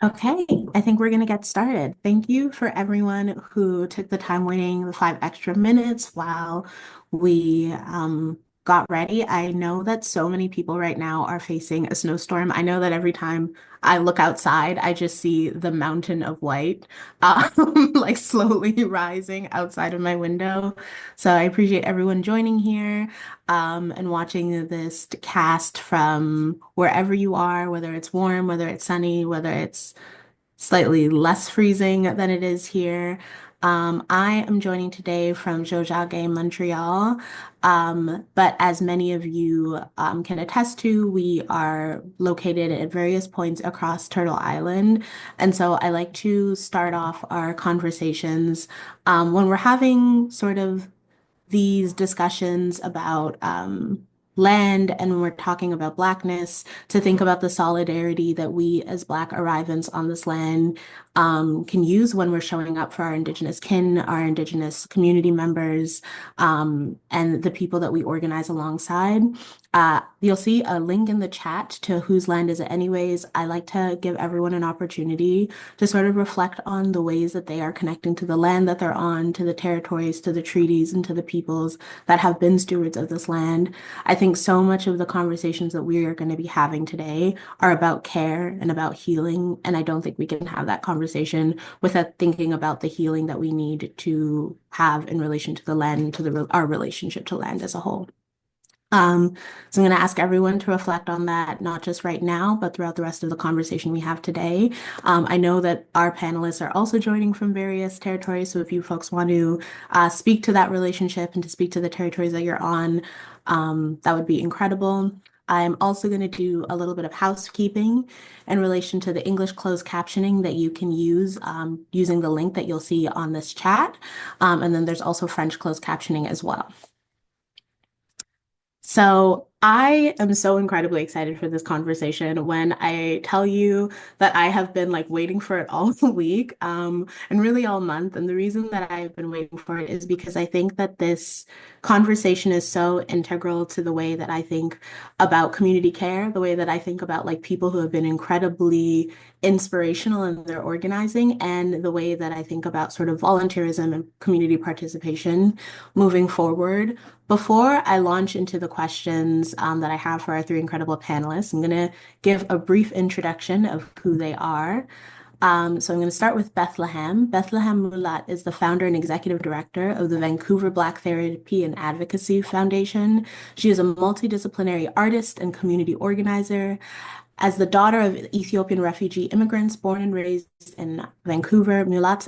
Okay, I think we're going to get started. Thank you for everyone who took the time waiting the 5 extra minutes while we got ready. I know that so many people right now are facing a snowstorm. I know that every time I look outside, I just see the mountain of white like slowly rising outside of my window. So I appreciate everyone joining here and watching this cast from wherever you are, whether it's warm, whether it's sunny, whether it's slightly less freezing than it is here. I am joining today from Jojage, Montreal. But as many of you can attest to, we are located at various points across Turtle Island. And so I like to start off our conversations when we're having sort of these discussions about land and when we're talking about Blackness, to think about the solidarity that we as Black arrivants on this land can use when we're showing up for our Indigenous kin, our Indigenous community members, and the people that we organize alongside. You'll see a link in the chat to whose land is it anyways. I like to give everyone an opportunity to sort of reflect on the ways that they are connecting to the land that they're on, to the territories, to the treaties, and to the peoples that have been stewards of this land. I think so much of the conversations that we are going to be having today are about care and about healing, and I don't think we can have that conversation without thinking about the healing that we need to have in relation to the land, to our relationship to land as a whole. So I'm going to ask everyone to reflect on that, not just right now, but throughout the rest of the conversation we have today. I know that our panelists are also joining from various territories, so if you folks want to speak to that relationship and to speak to the territories that you're on, that would be incredible. I'm also going to do a little bit of housekeeping in relation to the English closed captioning that you can use using the link that you'll see on this chat. And then there's also French closed captioning as well. So I am so incredibly excited for this conversation when I tell you that I have been like waiting for it all week, and really all month. And the reason that I've been waiting for it is because I think that this conversation is so integral to the way that I think about community care, the way that I think about like people who have been incredibly inspirational in their organizing, and the way that I think about sort of volunteerism and community participation moving forward. Before I launch into the questions that I have for our three incredible panelists, I'm going to give a brief introduction of who they are. So I'm going to start with Bethlehem. Bethlehem Mulat is the founder and executive director of the Vancouver Black Therapy and Advocacy Foundation. She is a multidisciplinary artist and community organizer. As the daughter of Ethiopian refugee immigrants born and raised in Vancouver, Mulat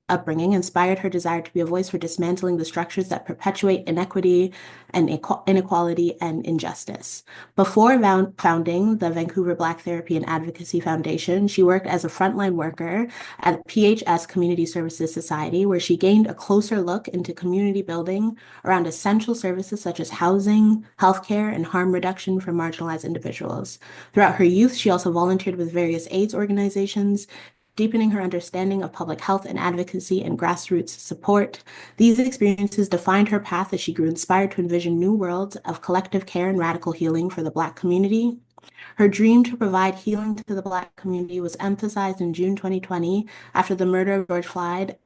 upbringing inspired her desire to be a voice for dismantling the structures that perpetuate inequity and inequality and injustice. Before founding the Vancouver Black Therapy and Advocacy Foundation, she worked as a frontline worker at PHS Community Services Society, where she gained a closer look into community building around essential services such as housing, healthcare, and harm reduction for marginalized individuals. Throughout her youth, she also volunteered with various AIDS organizations, deepening her understanding of public health and advocacy and grassroots support. These experiences defined her path as she grew inspired to envision new worlds of collective care and radical healing for the Black community. Her dream to provide healing to the Black community was emphasized in June 2020 after the murder of George Floyd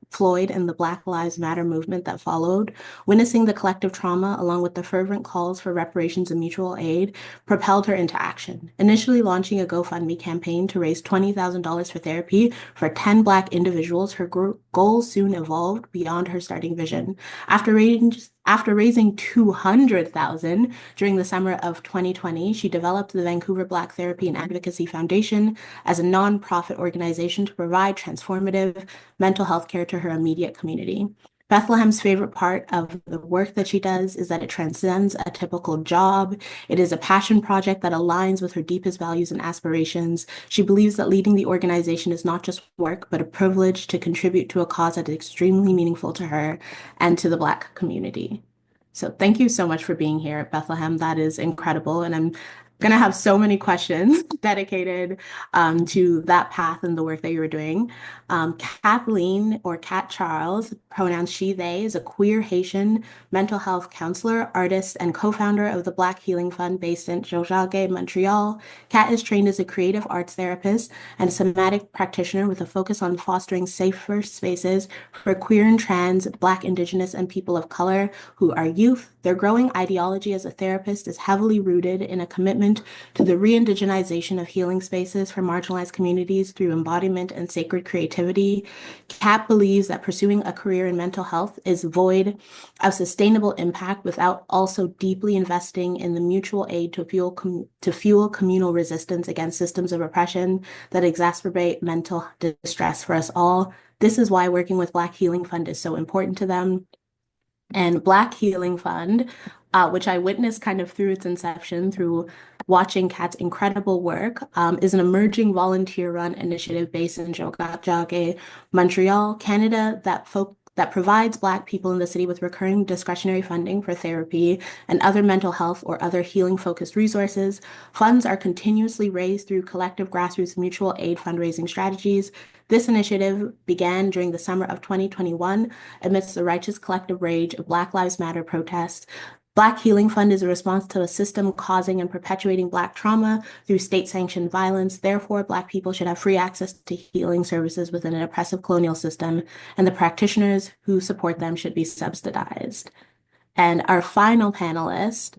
and the Black Lives Matter movement that followed. Witnessing the collective trauma, along with the fervent calls for reparations and mutual aid, propelled her into action, initially launching a GoFundMe campaign to raise $20,000 for therapy for 10 Black individuals. Her goals soon evolved beyond her starting vision. After raising $200,000 during the summer of 2020, she developed the Vancouver Black Therapy and Advocacy Foundation as a nonprofit organization to provide transformative mental health care to her immediate community. Bethlehem's favorite part of the work that she does is that it transcends a typical job. It is a passion project that aligns with her deepest values and aspirations. She believes that leading the organization is not just work, but a privilege to contribute to a cause that is extremely meaningful to her and to the Black community. So thank you so much for being here at Bethlehem. That is incredible. And I'm gonna have so many questions dedicated to that path and the work that you were doing. Kathleen, or Kat Charles, pronouns she, they, is a queer Haitian mental health counselor, artist, and co-founder of the Black Healing Fund based in Tiohtià:ke, Montreal. Kat is trained as a creative arts therapist and somatic practitioner with a focus on fostering safer spaces for queer and trans, Black, Indigenous, and people of color who are youth. Their growing ideology as a therapist is heavily rooted in a commitment to the re-indigenization of healing spaces for marginalized communities through embodiment and sacred creativity. Kat believes that pursuing a career in mental health is void of sustainable impact without also deeply investing in the mutual aid to fuel communal resistance against systems of oppression that exacerbate mental distress for us all. This is why working with Black Healing Fund is so important to them. And Black Healing Fund, which I witnessed kind of through its inception, through watching Kat's incredible work, is an emerging volunteer-run initiative based in Tiohtià:ke, Montreal, Canada, that provides Black people in the city with recurring discretionary funding for therapy and other mental health or other healing-focused resources. Funds are continuously raised through collective grassroots mutual aid fundraising strategies. This initiative began during the summer of 2021 amidst the righteous collective rage of Black Lives Matter protests. Black Healing Fund is a response to a system causing and perpetuating Black trauma through state-sanctioned violence. Therefore, Black people should have free access to healing services within an oppressive colonial system, and the practitioners who support them should be subsidized. And our final panelist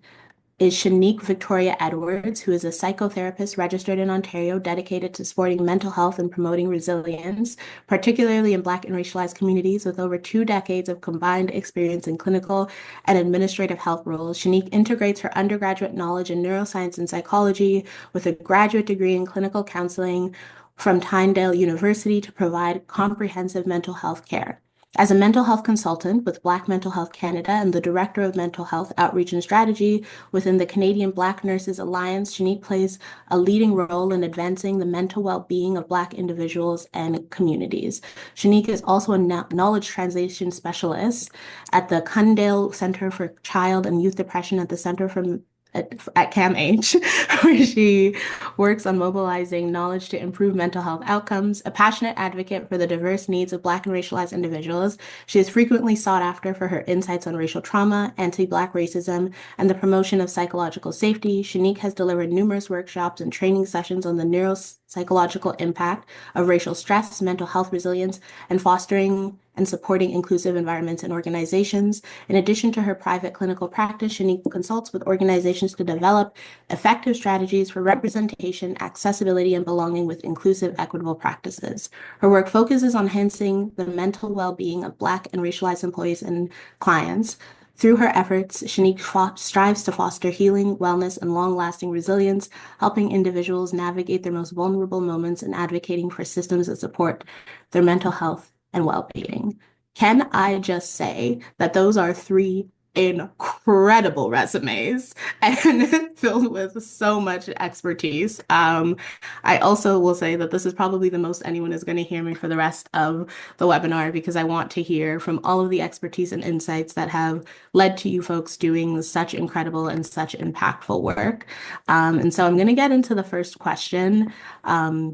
is Shanique Victoria Edwards, who is a psychotherapist registered in Ontario dedicated to supporting mental health and promoting resilience, particularly in Black and racialized communities. With over 2 decades of combined experience in clinical and administrative health roles, Shanique integrates her undergraduate knowledge in neuroscience and psychology with a graduate degree in clinical counseling from Tyndale University to provide comprehensive mental health care. As a mental health consultant with Black Mental Health Canada and the Director of Mental Health Outreach and Strategy within the Canadian Black Nurses Alliance, Shanique plays a leading role in advancing the mental well-being of Black individuals and communities. Shanique is also a knowledge translation specialist at the Cundale Center for Child and Youth Depression at the Center for at CAMH, where she works on mobilizing knowledge to improve mental health outcomes. A passionate advocate for the diverse needs of Black and racialized individuals, she is frequently sought after for her insights on racial trauma, anti-Black racism, and the promotion of psychological safety. Shanique has delivered numerous workshops and training sessions on the neuropsychological impact of racial stress, mental health resilience, and fostering and supporting inclusive environments and organizations. In addition to her private clinical practice, Shanique consults with organizations to develop effective strategies for representation, accessibility, and belonging with inclusive, equitable practices. Her work focuses on enhancing the mental well-being of Black and racialized employees and clients. Through her efforts, Shanique strives to foster healing, wellness, and long-lasting resilience, helping individuals navigate their most vulnerable moments and advocating for systems that support their mental health and well-being. Can I just say that those are three incredible resumes and filled with so much expertise. I also will say that this is probably the most anyone is going to hear me for the rest of the webinar because I want to hear from all of the expertise and insights that have led to you folks doing such incredible and such impactful work. And so I'm going to get into the first question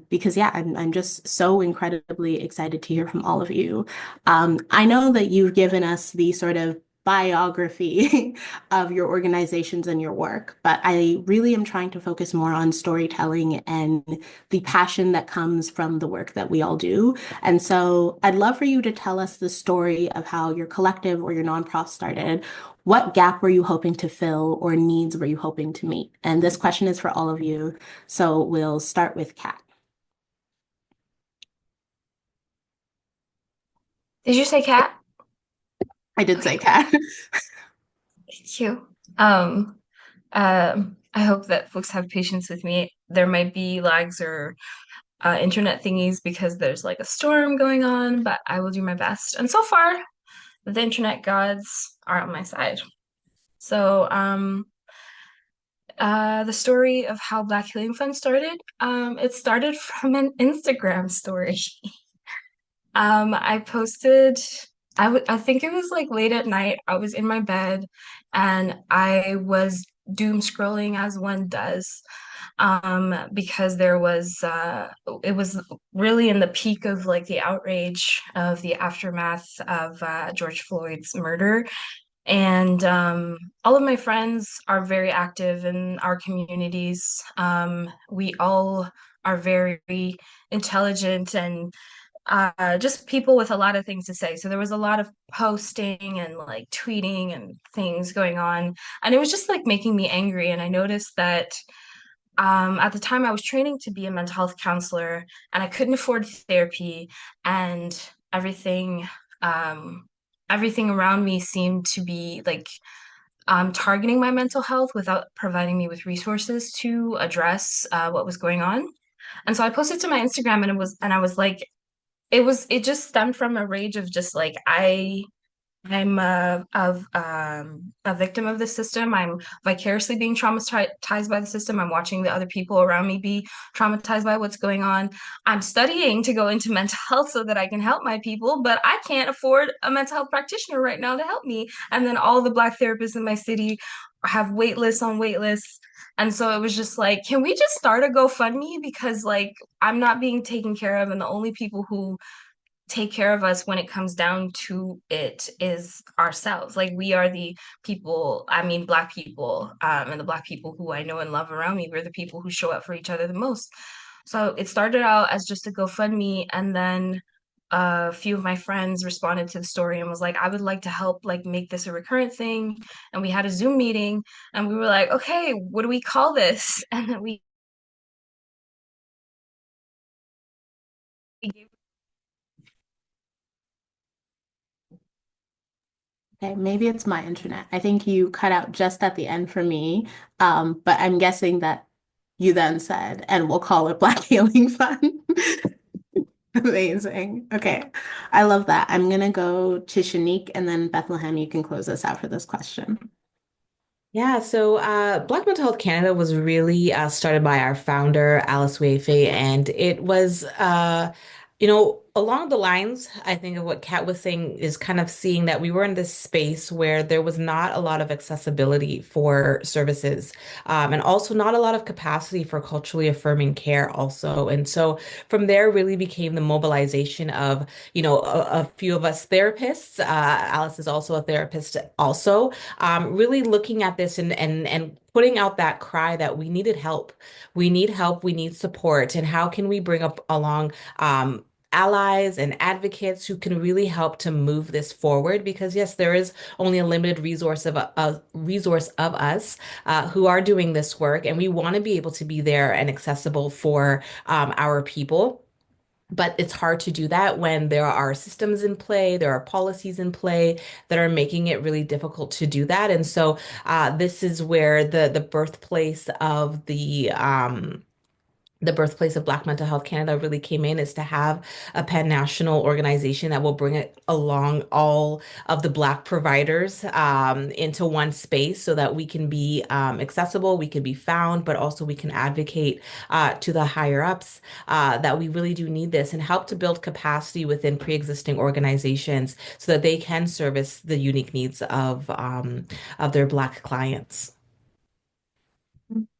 because, yeah, I'm just so incredibly excited to hear from all of you. I know that you've given us the sort of biography of your organizations and your work, but I really am trying to focus more on storytelling and the passion that comes from the work that we all do. And so I'd love for you to tell us the story of how your collective or your nonprofit started. What gap were you hoping to fill or needs were you hoping to meet? And this question is for all of you. So we'll start with Kat. Did you say cat? I did say Okay, Kat. thank you. Um, I hope that folks have patience with me. There might be lags or internet thingies because there's like a storm going on, but I will do my best. And so far, the internet gods are on my side. So, the story of how Black Healing Fund started, it started from an Instagram story. I posted, I think it was like late at night. I was in my bed and I was doom scrolling as one does, because it was really in the peak of like the outrage of the aftermath of George Floyd's murder. And all of my friends are very active in our communities. We all are very intelligent and just people with a lot of things to say. So there was a lot of posting and like tweeting and things going on. And it was just like making me angry. And I noticed that at the time I was training to be a mental health counselor and I couldn't afford therapy and everything. Everything around me seemed to be like targeting my mental health without providing me with resources to address what was going on. And so I posted to my Instagram and I was like, it just stemmed from a rage of just like I'm a victim of the system. I'm vicariously being traumatized by the system. I'm watching the other people around me be traumatized by what's going on. I'm studying to go into mental health so that I can help my people, but I can't afford a mental health practitioner right now to help me. And then all the Black therapists in my city have wait lists on wait lists. And so it was just like, can we just start a GoFundMe? Because like I'm not being taken care of, and the only people who take care of us when it comes down to it is ourselves. Like we are the people, I mean, Black people, and the Black people who I know and love around me, we're the people who show up for each other the most. So it started out as just a GoFundMe, and then a few of my friends responded to the story and was like, I would like to help like make this a recurrent thing. And we had a Zoom meeting and we were like, okay, what do we call this? And then we gave. Okay, maybe it's my internet. I think you cut out just at the end for me. But I'm guessing that you then said, and we'll call it Black Healing Fund. Amazing. Okay. I love that. I'm gonna go to Shanique and then Bethlehem, you can close us out for this question. Yeah, so Black Mental Health Canada was really started by our founder, Alice Wayfay, and it was, along the lines, I think, of what Kat was saying is kind of seeing that we were in this space where there was not a lot of accessibility for services, and also not a lot of capacity for culturally affirming care also. And so from there really became the mobilization of, a few of us therapists. Alice is also a therapist also, really looking at this and putting out that cry that we needed help. We need help, we need support. And how can we bring up along allies and advocates who can really help to move this forward? Because yes, there is only a limited resource of a resource of us who are doing this work, and we want to be able to be there and accessible for our people. But it's hard to do that when there are systems in play, there are policies in play that are making it really difficult to do that. And so this is where the birthplace of the birthplace of Black Mental Health Canada really came in, is to have a pan-national organization that will bring it along all of the Black providers into one space so that we can be accessible, we can be found, but also we can advocate to the higher ups that we really do need this, and help to build capacity within pre-existing organizations so that they can service the unique needs of their Black clients.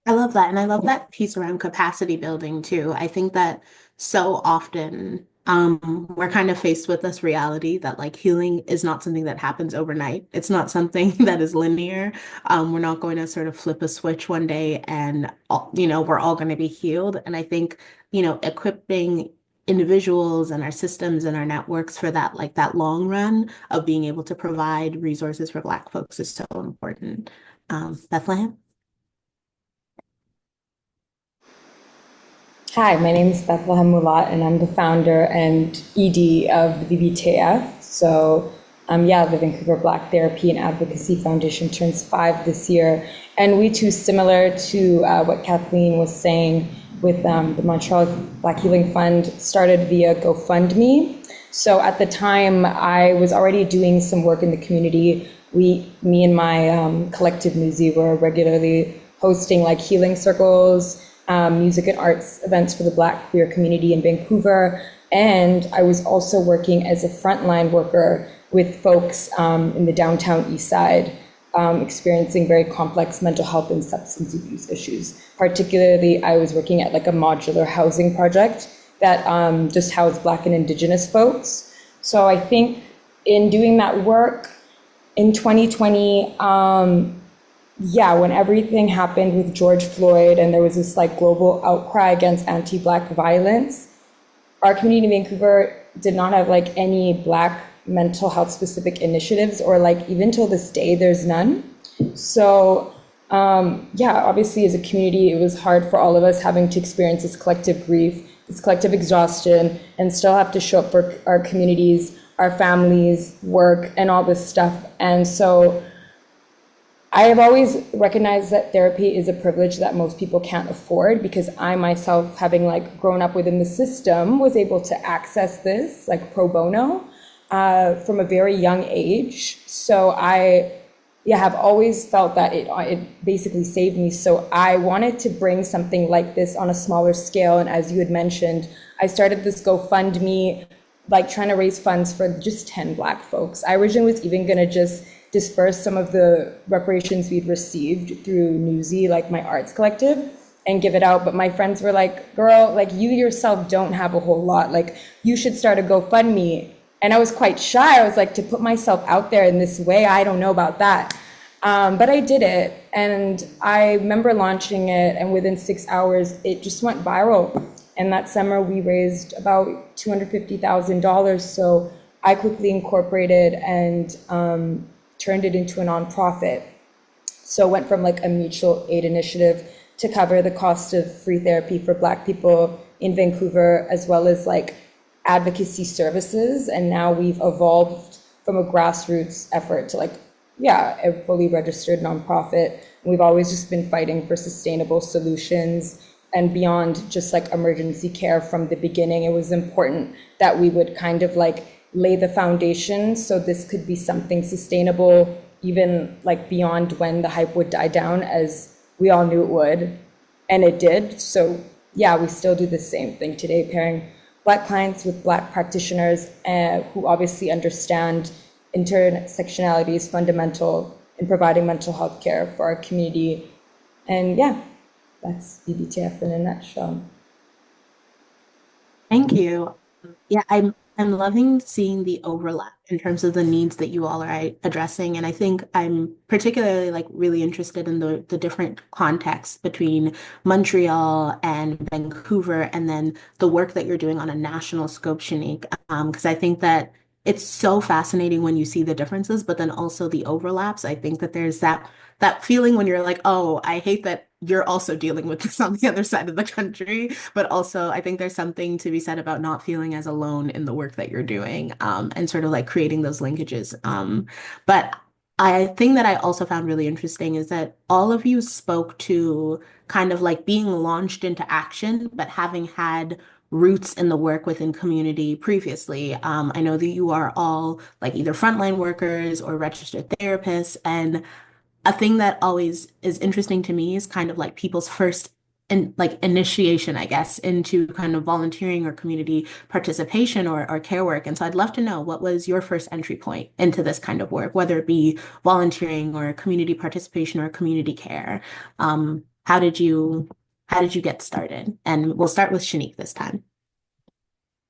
I love that. And I love that piece around capacity building too. I think that so often we're kind of faced with this reality that like healing is not something that happens overnight. It's not something that is linear. We're not going to sort of flip a switch one day and, we're all going to be healed. And I think, equipping individuals and our systems and our networks for that, like that long run of being able to provide resources for Black folks is so important. Bethlehem? Hi, my name is Bethlehem Mulat, and I'm the founder and ED of the VBTF. So, yeah, the Vancouver Black Therapy and Advocacy Foundation turns 5 this year. And we too, similar to what Kathleen was saying with the Montreal Black Healing Fund, started via GoFundMe. So at the time, I was already doing some work in the community. Me and my collective Musi were regularly hosting like healing circles, music and arts events for the Black queer community in Vancouver. And I was also working as a frontline worker with folks in the downtown east side. experiencing very complex mental health and substance abuse issues. Particularly, I was working at like a modular housing project that just housed Black and Indigenous folks. So I think in doing that work in 2020, yeah, when everything happened with George Floyd and there was this like global outcry against anti-Black violence, our community in Vancouver did not have like any Black mental health specific initiatives, or like even till this day, there's none. So yeah, obviously as a community, it was hard for all of us having to experience this collective grief, this collective exhaustion, and still have to show up for our communities, our families, work, and all this stuff. And so I have always recognized that therapy is a privilege that most people can't afford, because I myself, having like grown up within the system, was able to access this like pro bono from a very young age. So I have always felt that it basically saved me. So I wanted to bring something like this on a smaller scale. And as you had mentioned, I started this GoFundMe, like trying to raise funds for just 10 Black folks. I originally was even gonna just disperse some of the reparations we'd received through Newsy, like my arts collective, and give it out. But my friends were like, girl, like you yourself don't have a whole lot. Like you should start a GoFundMe. And I was quite shy. I was like, to put myself out there in this way, I don't know about that. But I did it. And I remember launching it, and within 6 hours, it just went viral. And that summer we raised about $250,000. So I quickly incorporated and turned it into a nonprofit. So it went from like a mutual aid initiative to cover the cost of free therapy for Black people in Vancouver, as well as like advocacy services. And now we've evolved from a grassroots effort to like, yeah, a fully registered nonprofit. We've always just been fighting for sustainable solutions and beyond just like emergency care from the beginning. It was important that we would kind of like lay the foundation so this could be something sustainable, even like beyond when the hype would die down, as we all knew it would, and it did. So yeah, we still do the same thing today, pairing Black clients with Black practitioners who obviously understand intersectionality is fundamental in providing mental health care for our community. And yeah, that's BBTF in a nutshell. Thank you. Yeah, I'm loving seeing the overlap in terms of the needs that you all are addressing. And I think I'm particularly like really interested in the different contexts between Montreal and Vancouver, and then the work that you're doing on a national scope, Shanique. Because I think that it's so fascinating when you see the differences, but then also the overlaps. I think that there's that feeling when you're like, oh, I hate that you're also dealing with this on the other side of the country. But also, I think there's something to be said about not feeling as alone in the work that you're doing, and sort of like creating those linkages. But I think that I also found really interesting is that all of you spoke to kind of like being launched into action, but having had roots in the work within community previously. I know that you are all like either frontline workers or registered therapists, and a thing that always is interesting to me is kind of like people's first like initiation, I guess, into kind of volunteering or community participation or care work. And so I'd love to know, what was your first entry point into this kind of work, whether it be volunteering or community participation or community care? How did you get started? And we'll start with Shanique this time.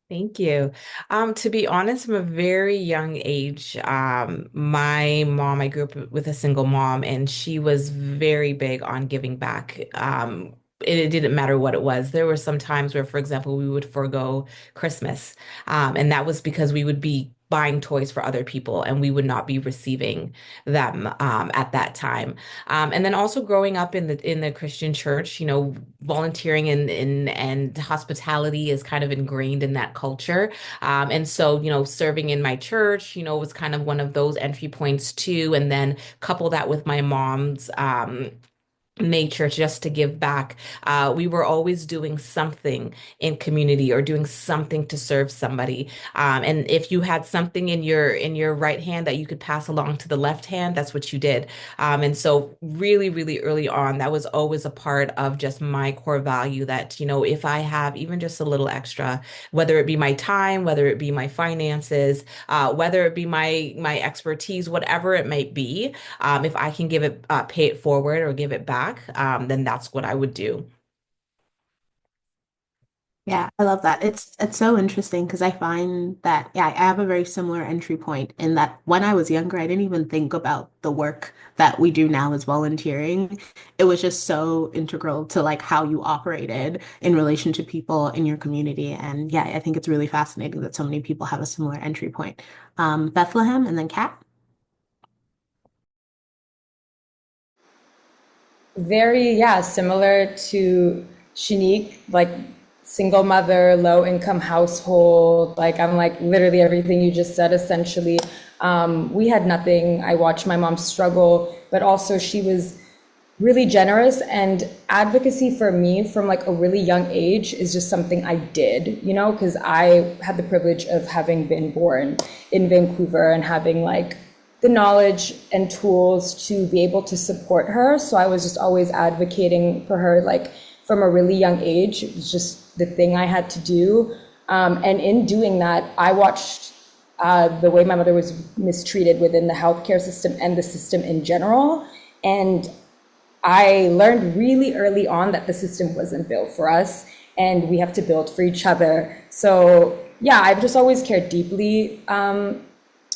Thank you. To be honest, from a very young age, my mom, I grew up with a single mom, and she was very big on giving back. It didn't matter what it was. There were some times where, for example, we would forego Christmas, and that was because we would be buying toys for other people and we would not be receiving them at that time. And then also growing up in the Christian church, you know, volunteering and hospitality is kind of ingrained in that culture. And so, you know, serving in my church, you know, was kind of one of those entry points too. And then couple that with my mom's nature just to give back. We were always doing something in community or doing something to serve somebody. And if you had something in your right hand that you could pass along to the left hand, that's what you did. And so really, really early on, that was always a part of just my core value that, if I have even just a little extra, whether it be my time, whether it be my finances, whether it be my expertise, whatever it might be, if I can give it, pay it forward or give it back, then that's what I would do. Yeah, I love that. It's so interesting because I find that yeah, I have a very similar entry point in that when I was younger, I didn't even think about the work that we do now as volunteering. It was just so integral to like how you operated in relation to people in your community. And yeah, I think it's really fascinating that so many people have a similar entry point. Bethlehem and then Kat. Very, yeah, similar to Shanique, like single mother, low income household. Like I'm like literally everything you just said, essentially. We had nothing. I watched my mom struggle, but also she was really generous, and advocacy for me from like a really young age is just something I did, because I had the privilege of having been born in Vancouver and having like the knowledge and tools to be able to support her. So I was just always advocating for her, like from a really young age. It was just the thing I had to do. And in doing that, I watched the way my mother was mistreated within the healthcare system and the system in general. And I learned really early on that the system wasn't built for us and we have to build for each other. So yeah, I've just always cared deeply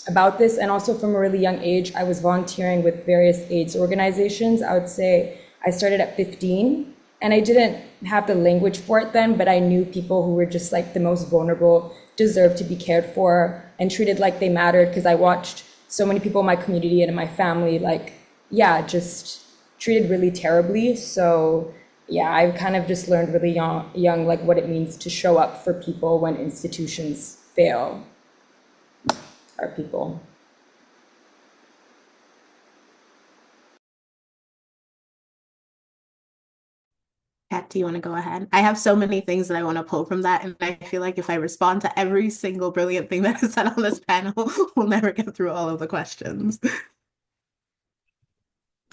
about this. And also from a really young age, I was volunteering with various AIDS organizations. I would say I started at 15 and I didn't have the language for it then, but I knew people who were just like the most vulnerable deserved to be cared for and treated like they mattered, because I watched so many people in my community and in my family, like, yeah, just treated really terribly. So yeah, I kind of just learned really young, like what it means to show up for people when institutions fail our people. Kat, do you want to go ahead? I have so many things that I want to pull from that, and I feel like if I respond to every single brilliant thing that is said on this panel, we'll never get through all of the questions.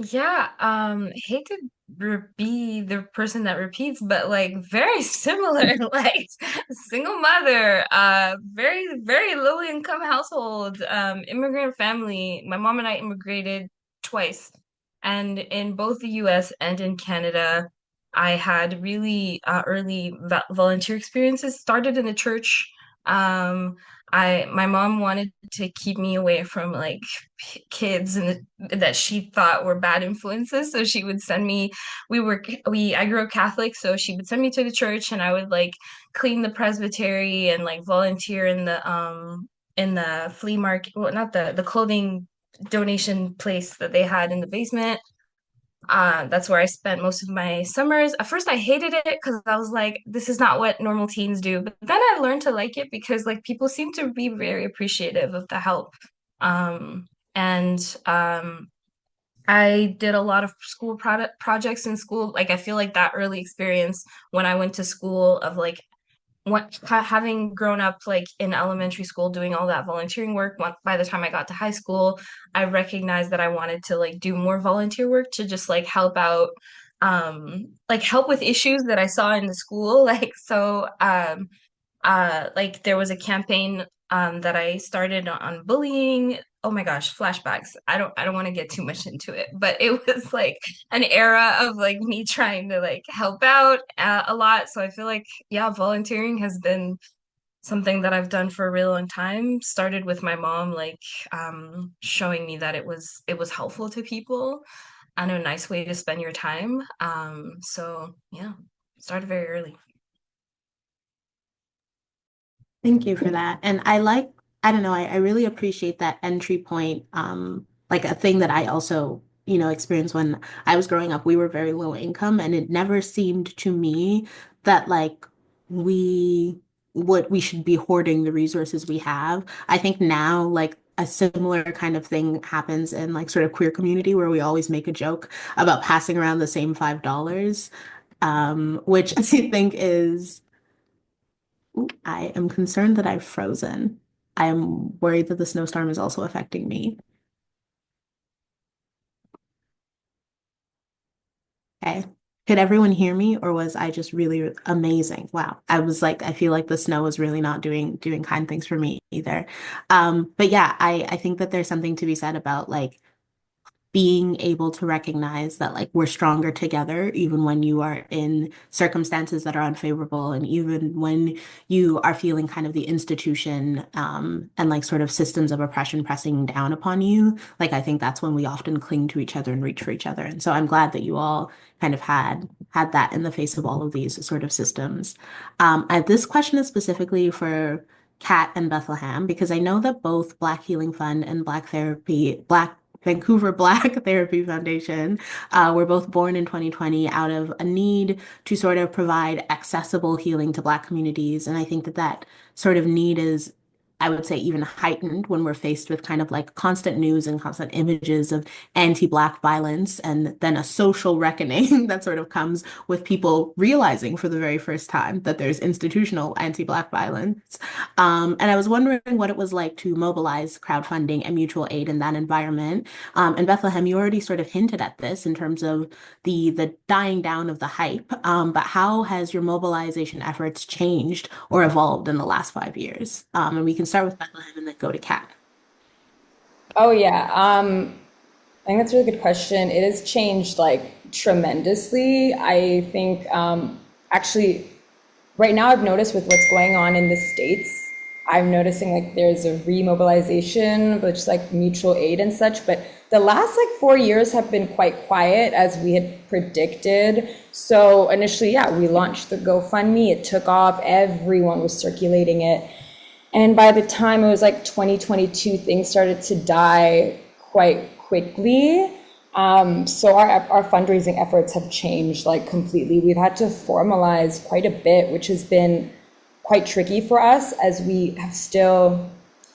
Yeah, hate to be the person that repeats, but like very similar, like single mother, very, very low income household, immigrant family. My mom and I immigrated twice, and in both the US and in Canada, I had really early volunteer experiences. Started in the church. Um, my mom wanted to keep me away from like kids and that she thought were bad influences. So she would send me, I grew up Catholic, so she would send me to the church and I would like clean the presbytery and like volunteer in the flea market, well, not the clothing donation place that they had in the basement. That's where I spent most of my summers. At first, I hated it because I was like, this is not what normal teens do. But then I learned to like it because like people seem to be very appreciative of the help. Um, and I did a lot of school product projects in school. Like I feel like that early experience when I went to school of like having grown up like in elementary school doing all that volunteering work, by the time I got to high school, I recognized that I wanted to like do more volunteer work to just like help out, like help with issues that I saw in the school. Like there was a campaign that I started on bullying. Oh my gosh, flashbacks. I don't want to get too much into it, but it was like an era of like me trying to like help out a lot. So I feel like yeah, volunteering has been something that I've done for a really long time. Started with my mom like showing me that it was helpful to people and a nice way to spend your time. So yeah, started very early. Thank you for that. And I don't know, I really appreciate that entry point. Like a thing that I also, experienced when I was growing up, we were very low income, and it never seemed to me that like we we should be hoarding the resources we have. I think now, like a similar kind of thing happens in like sort of queer community where we always make a joke about passing around the same $5, which I think is, ooh, I am concerned that I've frozen. I am worried that the snowstorm is also affecting me. Okay. Could everyone hear me, or was I just really amazing? Wow. I was like, I feel like the snow is really not doing kind things for me either. But yeah, I think that there's something to be said about like being able to recognize that like we're stronger together, even when you are in circumstances that are unfavorable, and even when you are feeling kind of the institution and like sort of systems of oppression pressing down upon you. Like I think that's when we often cling to each other and reach for each other. And so I'm glad that you all kind of had that in the face of all of these sort of systems. This question is specifically for Kat and Bethlehem, because I know that both Black Healing Fund and Black Vancouver Black Therapy Foundation were both born in 2020 out of a need to sort of provide accessible healing to Black communities. And I think that that sort of need is, I would say, even heightened when we're faced with kind of like constant news and constant images of anti-Black violence, and then a social reckoning that sort of comes with people realizing for the very first time that there's institutional anti-Black violence. And I was wondering what it was like to mobilize crowdfunding and mutual aid in that environment. And Bethlehem, you already sort of hinted at this in terms of the dying down of the hype. But how has your mobilization efforts changed or evolved in the last 5 years? And we can start with Bethlehem and then go to Kat. Oh yeah. I think that's a really good question. It has changed like tremendously. I think actually right now I've noticed with what's going on in the States, I'm noticing like there's a remobilization, which is like mutual aid and such. But the last like 4 years have been quite quiet as we had predicted. So initially, yeah, we launched the GoFundMe. It took off. Everyone was circulating it. And by the time it was like 2022, things started to die quite quickly. So our fundraising efforts have changed like completely. We've had to formalize quite a bit, which has been quite tricky for us as we have still,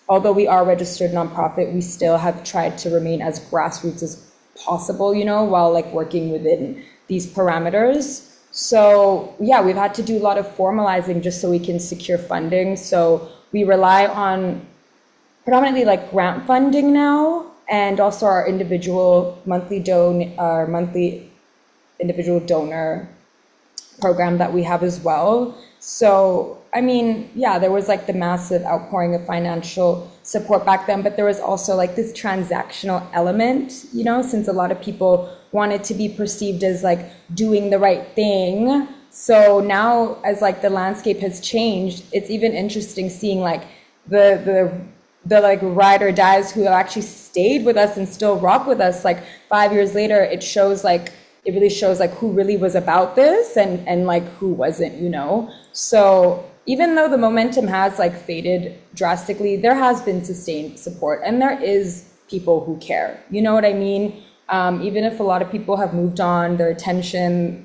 although we are a registered nonprofit, we still have tried to remain as grassroots as possible, you know, while like working within these parameters. So yeah, we've had to do a lot of formalizing just so we can secure funding. So we rely on predominantly like grant funding now, and also our monthly individual donor program that we have as well. So, I mean, yeah, there was like the massive outpouring of financial support back then, but there was also like this transactional element, you know, since a lot of people wanted to be perceived as like doing the right thing. So now as like the landscape has changed, it's even interesting seeing like the like ride or dies who have actually stayed with us and still rock with us like 5 years later. It really shows like who really was about this and like who wasn't, you know. So even though the momentum has like faded drastically, there has been sustained support, and there is people who care, you know what I mean. Even if a lot of people have moved on, their attention,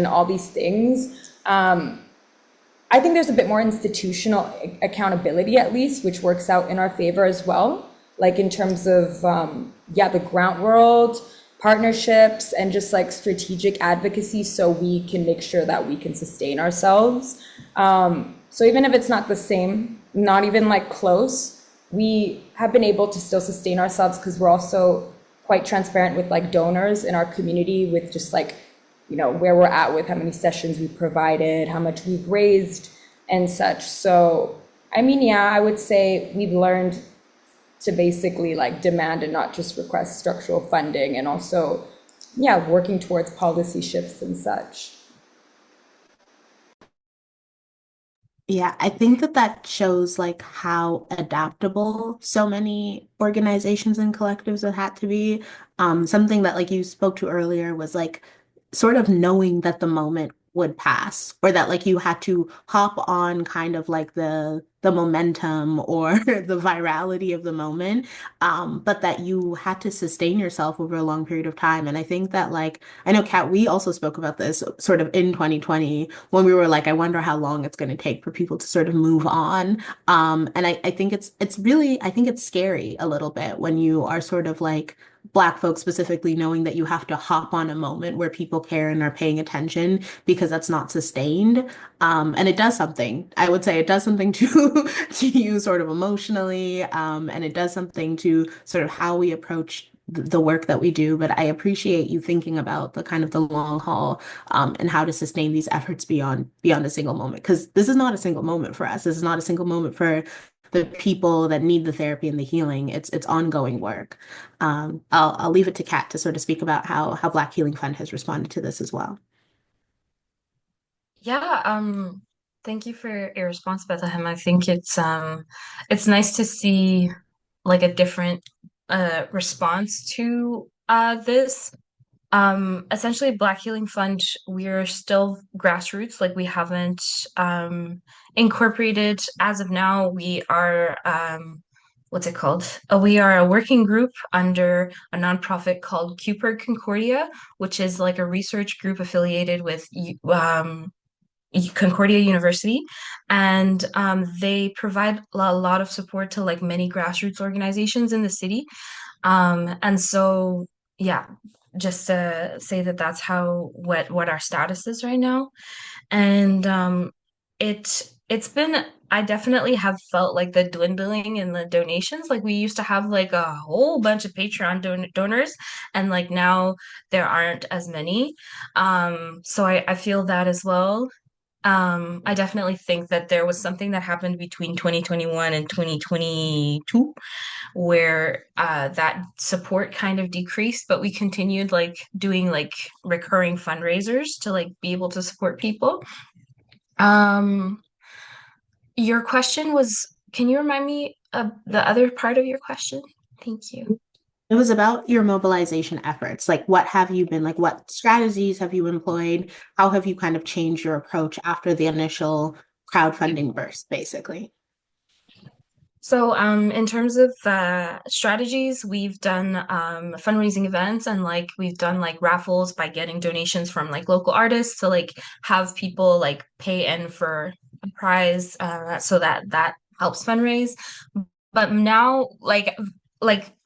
all these things, I think there's a bit more institutional accountability, at least, which works out in our favor as well, like in terms of the grant world, partnerships, and just like strategic advocacy, so we can make sure that we can sustain ourselves. So even if it's not the same, not even like close, we have been able to still sustain ourselves because we're also quite transparent with like donors in our community, with just like, you know, where we're at with how many sessions we provided, how much we've raised and such. So, I mean, yeah, I would say we've learned to basically like demand and not just request structural funding, and also, yeah, working towards policy shifts and such. Yeah, I think that that shows like how adaptable so many organizations and collectives have had to be. Something that like you spoke to earlier was like sort of knowing that the moment would pass, or that like you had to hop on kind of like the momentum or the virality of the moment, but that you had to sustain yourself over a long period of time. And I think that like, I know Kat, we also spoke about this sort of in 2020 when we were like, I wonder how long it's going to take for people to sort of move on. And I think it's really, I think it's scary a little bit when you are sort of like Black folks specifically knowing that you have to hop on a moment where people care and are paying attention because that's not sustained. And it does something. I would say it does something to to you sort of emotionally, and it does something to sort of how we approach the work that we do. But I appreciate you thinking about the kind of the long haul, and how to sustain these efforts beyond a single moment. Because this is not a single moment for us. This is not a single moment for the people that need the therapy and the healing. It's ongoing work. I'll leave it to Kat to sort of speak about how Black Healing Fund has responded to this as well. Yeah, thank you for your response, Bethlehem. I think it's nice to see like a different response to this. Essentially Black Healing Fund, we're still grassroots, like we haven't incorporated as of now. We are what's it called? We are a working group under a nonprofit called Cooper Concordia, which is like a research group affiliated with Concordia University, and they provide a lot of support to like many grassroots organizations in the city. And so, yeah, just to say that that's how what our status is right now. And it's been I definitely have felt like the dwindling in the donations. Like we used to have like a whole bunch of Patreon donors, and like now there aren't as many. So I feel that as well. I definitely think that there was something that happened between 2021 and 2022 where that support kind of decreased, but we continued like doing like recurring fundraisers to like be able to support people. Um, your question was, can you remind me of the other part of your question? Thank you. It was about your mobilization efforts. Like, what have you been, like, what strategies have you employed? How have you kind of changed your approach after the initial crowdfunding burst, basically? So, in terms of strategies, we've done fundraising events and like we've done like raffles by getting donations from like local artists to like have people like pay in for a prize, so that helps fundraise. But now, like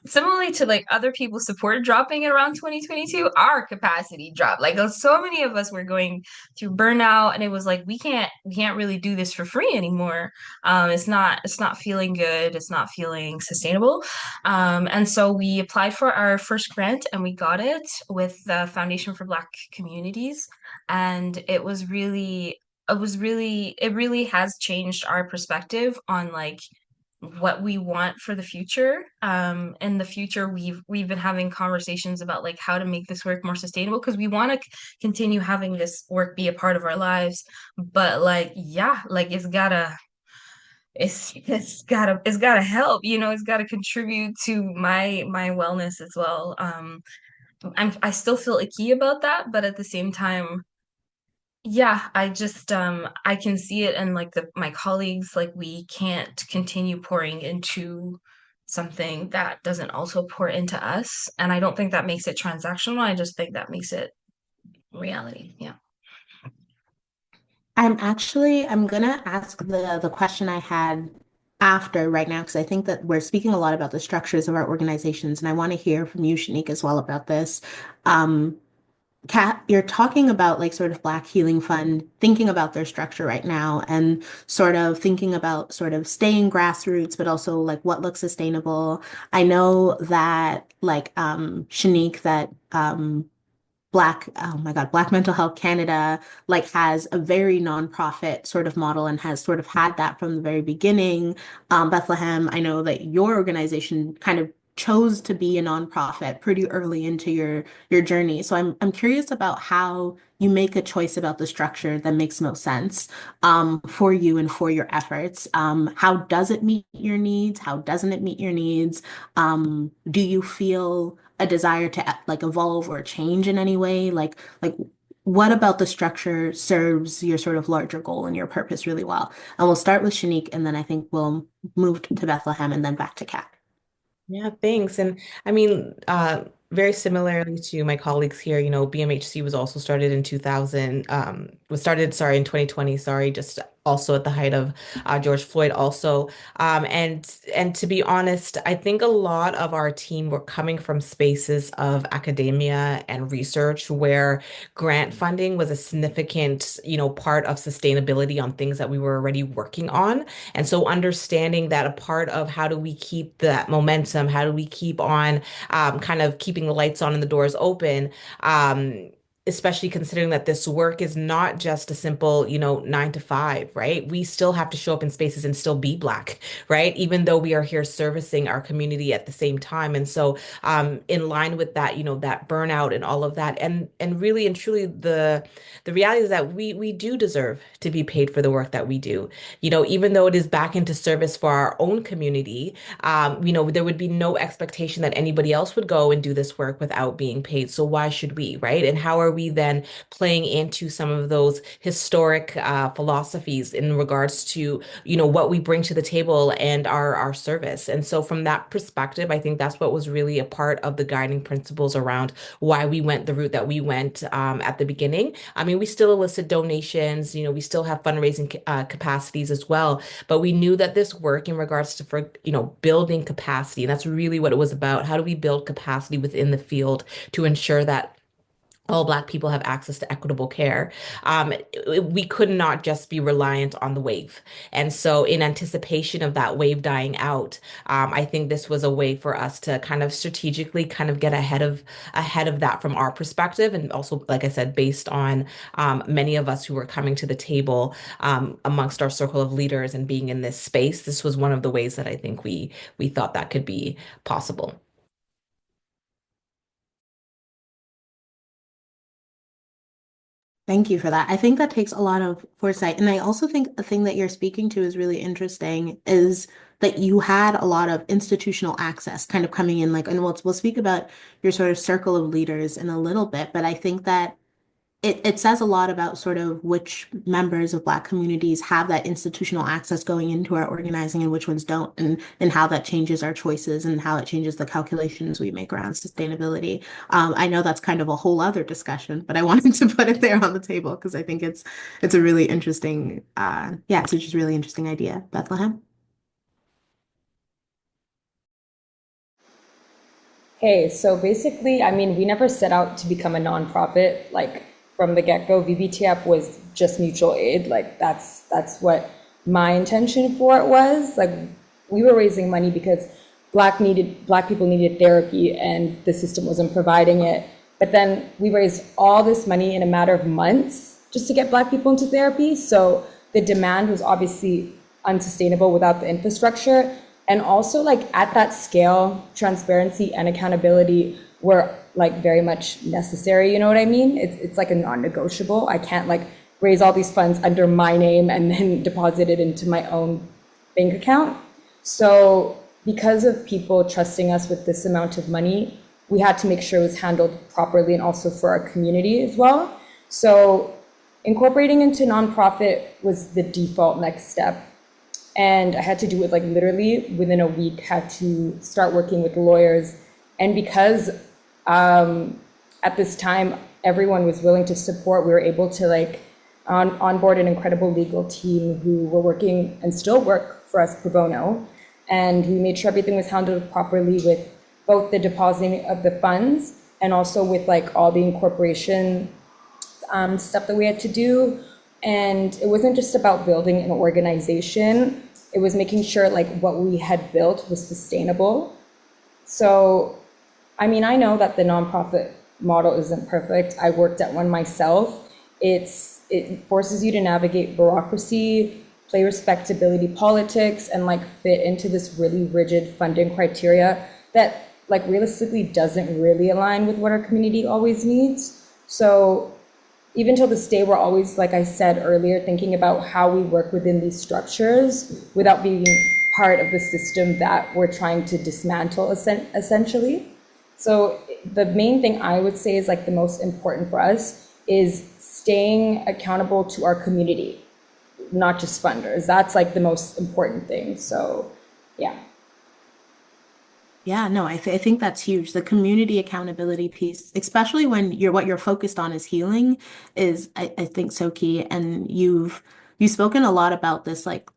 similarly to like other people's support dropping at around 2022, our capacity dropped. Like so many of us were going through burnout, and it was like we can't really do this for free anymore. It's not feeling good. It's not feeling sustainable. And so we applied for our first grant, and we got it with the Foundation for Black Communities, and it really has changed our perspective on like what we want for the future. In the future, we've been having conversations about like how to make this work more sustainable because we want to continue having this work be a part of our lives. But like, yeah, like it's gotta help, it's gotta contribute to my wellness as well. I still feel icky about that, but at the same time, yeah, I can see it and like my colleagues, like we can't continue pouring into something that doesn't also pour into us. And I don't think that makes it transactional. I just think that makes it reality. Yeah. I'm gonna ask the question I had after right now, because I think that we're speaking a lot about the structures of our organizations, and I want to hear from you, Shanique, as well about this. Um, Kat, you're talking about like sort of Black Healing Fund, thinking about their structure right now and sort of thinking about sort of staying grassroots, but also like what looks sustainable. I know that like Shanique, that oh my God, Black Mental Health Canada like has a very nonprofit sort of model and has sort of had that from the very beginning. Bethlehem, I know that your organization kind of chose to be a nonprofit pretty early into your journey. So I'm curious about how you make a choice about the structure that makes most sense for you and for your efforts. How does it meet your needs? How doesn't it meet your needs? Do you feel a desire to like evolve or change in any way? Like what about the structure serves your sort of larger goal and your purpose really well? And we'll start with Shanique, and then I think we'll move to Bethlehem and then back to Kat. Yeah, thanks. And I mean, very similarly to my colleagues here, BMHC was also started in 2000, was started, sorry, in 2020, sorry, just also at the height of George Floyd also. And to be honest, I think a lot of our team were coming from spaces of academia and research where grant funding was a significant, part of sustainability on things that we were already working on. And so understanding that a part of how do we keep that momentum, how do we keep on kind of keeping the lights on and the doors open, especially considering that this work is not just a simple, 9 to 5, right? We still have to show up in spaces and still be Black, right? Even though we are here servicing our community at the same time. And so in line with that, that burnout and all of that, and really and truly the reality is that we do deserve to be paid for the work that we do. Even though it is back into service for our own community, there would be no expectation that anybody else would go and do this work without being paid. So why should we, right? And how are we then playing into some of those historic philosophies in regards to, what we bring to the table and our service? And so from that perspective, I think that's what was really a part of the guiding principles around why we went the route that we went at the beginning. I mean, we still elicit donations, we still have fundraising capacities as well, but we knew that this work in regards to, building capacity, and that's really what it was about. How do we build capacity within the field to ensure that all Black people have access to equitable care? We could not just be reliant on the wave. And so in anticipation of that wave dying out, I think this was a way for us to kind of strategically kind of get ahead of that from our perspective. And also, like I said, based on many of us who were coming to the table amongst our circle of leaders and being in this space, this was one of the ways that I think we thought that could be possible. Thank you for that. I think that takes a lot of foresight. And I also think the thing that you're speaking to is really interesting is that you had a lot of institutional access kind of coming in, like, and we'll speak about your sort of circle of leaders in a little bit, but I think that it says a lot about sort of which members of Black communities have that institutional access going into our organizing and which ones don't, and how that changes our choices and how it changes the calculations we make around sustainability. I know that's kind of a whole other discussion, but I wanted to put it there on the table because I think it's a really interesting, it's just a really interesting idea. Bethlehem? Hey, so basically, I mean, we never set out to become a nonprofit. Like from the get-go, VBTF was just mutual aid. Like that's what my intention for it was. Like we were raising money because Black people needed therapy and the system wasn't providing it. But then we raised all this money in a matter of months just to get Black people into therapy. So the demand was obviously unsustainable without the infrastructure. And also, like, at that scale, transparency and accountability were like very much necessary. You know what I mean? It's like a non-negotiable. I can't like raise all these funds under my name and then deposit it into my own bank account. So because of people trusting us with this amount of money, we had to make sure it was handled properly and also for our community as well. So incorporating into nonprofit was the default next step. And I had to do it like literally within a week, had to start working with lawyers. And because at this time, everyone was willing to support, we were able to like onboard an incredible legal team who were working and still work for us pro bono. And we made sure everything was handled properly with both the depositing of the funds and also with like all the incorporation stuff that we had to do. And it wasn't just about building an organization. It was making sure like what we had built was sustainable. So, I mean, I know that the nonprofit model isn't perfect. I worked at one myself. It forces you to navigate bureaucracy, play respectability politics, and like fit into this really rigid funding criteria that like realistically doesn't really align with what our community always needs. So even till this day, we're always, like I said earlier, thinking about how we work within these structures without being part of the system that we're trying to dismantle, essentially. So the main thing I would say is like the most important for us is staying accountable to our community, not just funders. That's like the most important thing. So, yeah. Yeah, no, I think that's huge. The community accountability piece, especially when what you're focused on is healing, is I think so key. And you've spoken a lot about this, like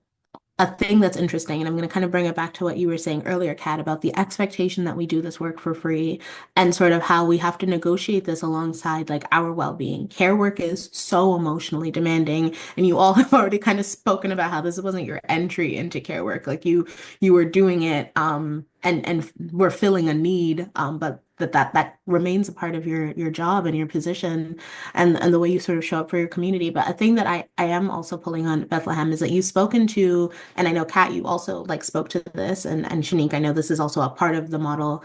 a thing that's interesting, and I'm going to kind of bring it back to what you were saying earlier, Kat, about the expectation that we do this work for free and sort of how we have to negotiate this alongside like our well-being. Care work is so emotionally demanding, and you all have already kind of spoken about how this wasn't your entry into care work. Like you were doing it and we're filling a need, but that remains a part of your job and your position and the way you sort of show up for your community. But a thing that I am also pulling on Bethlehem is that you've spoken to, and I know Kat, you also like spoke to this, and Shanique, I know this is also a part of the model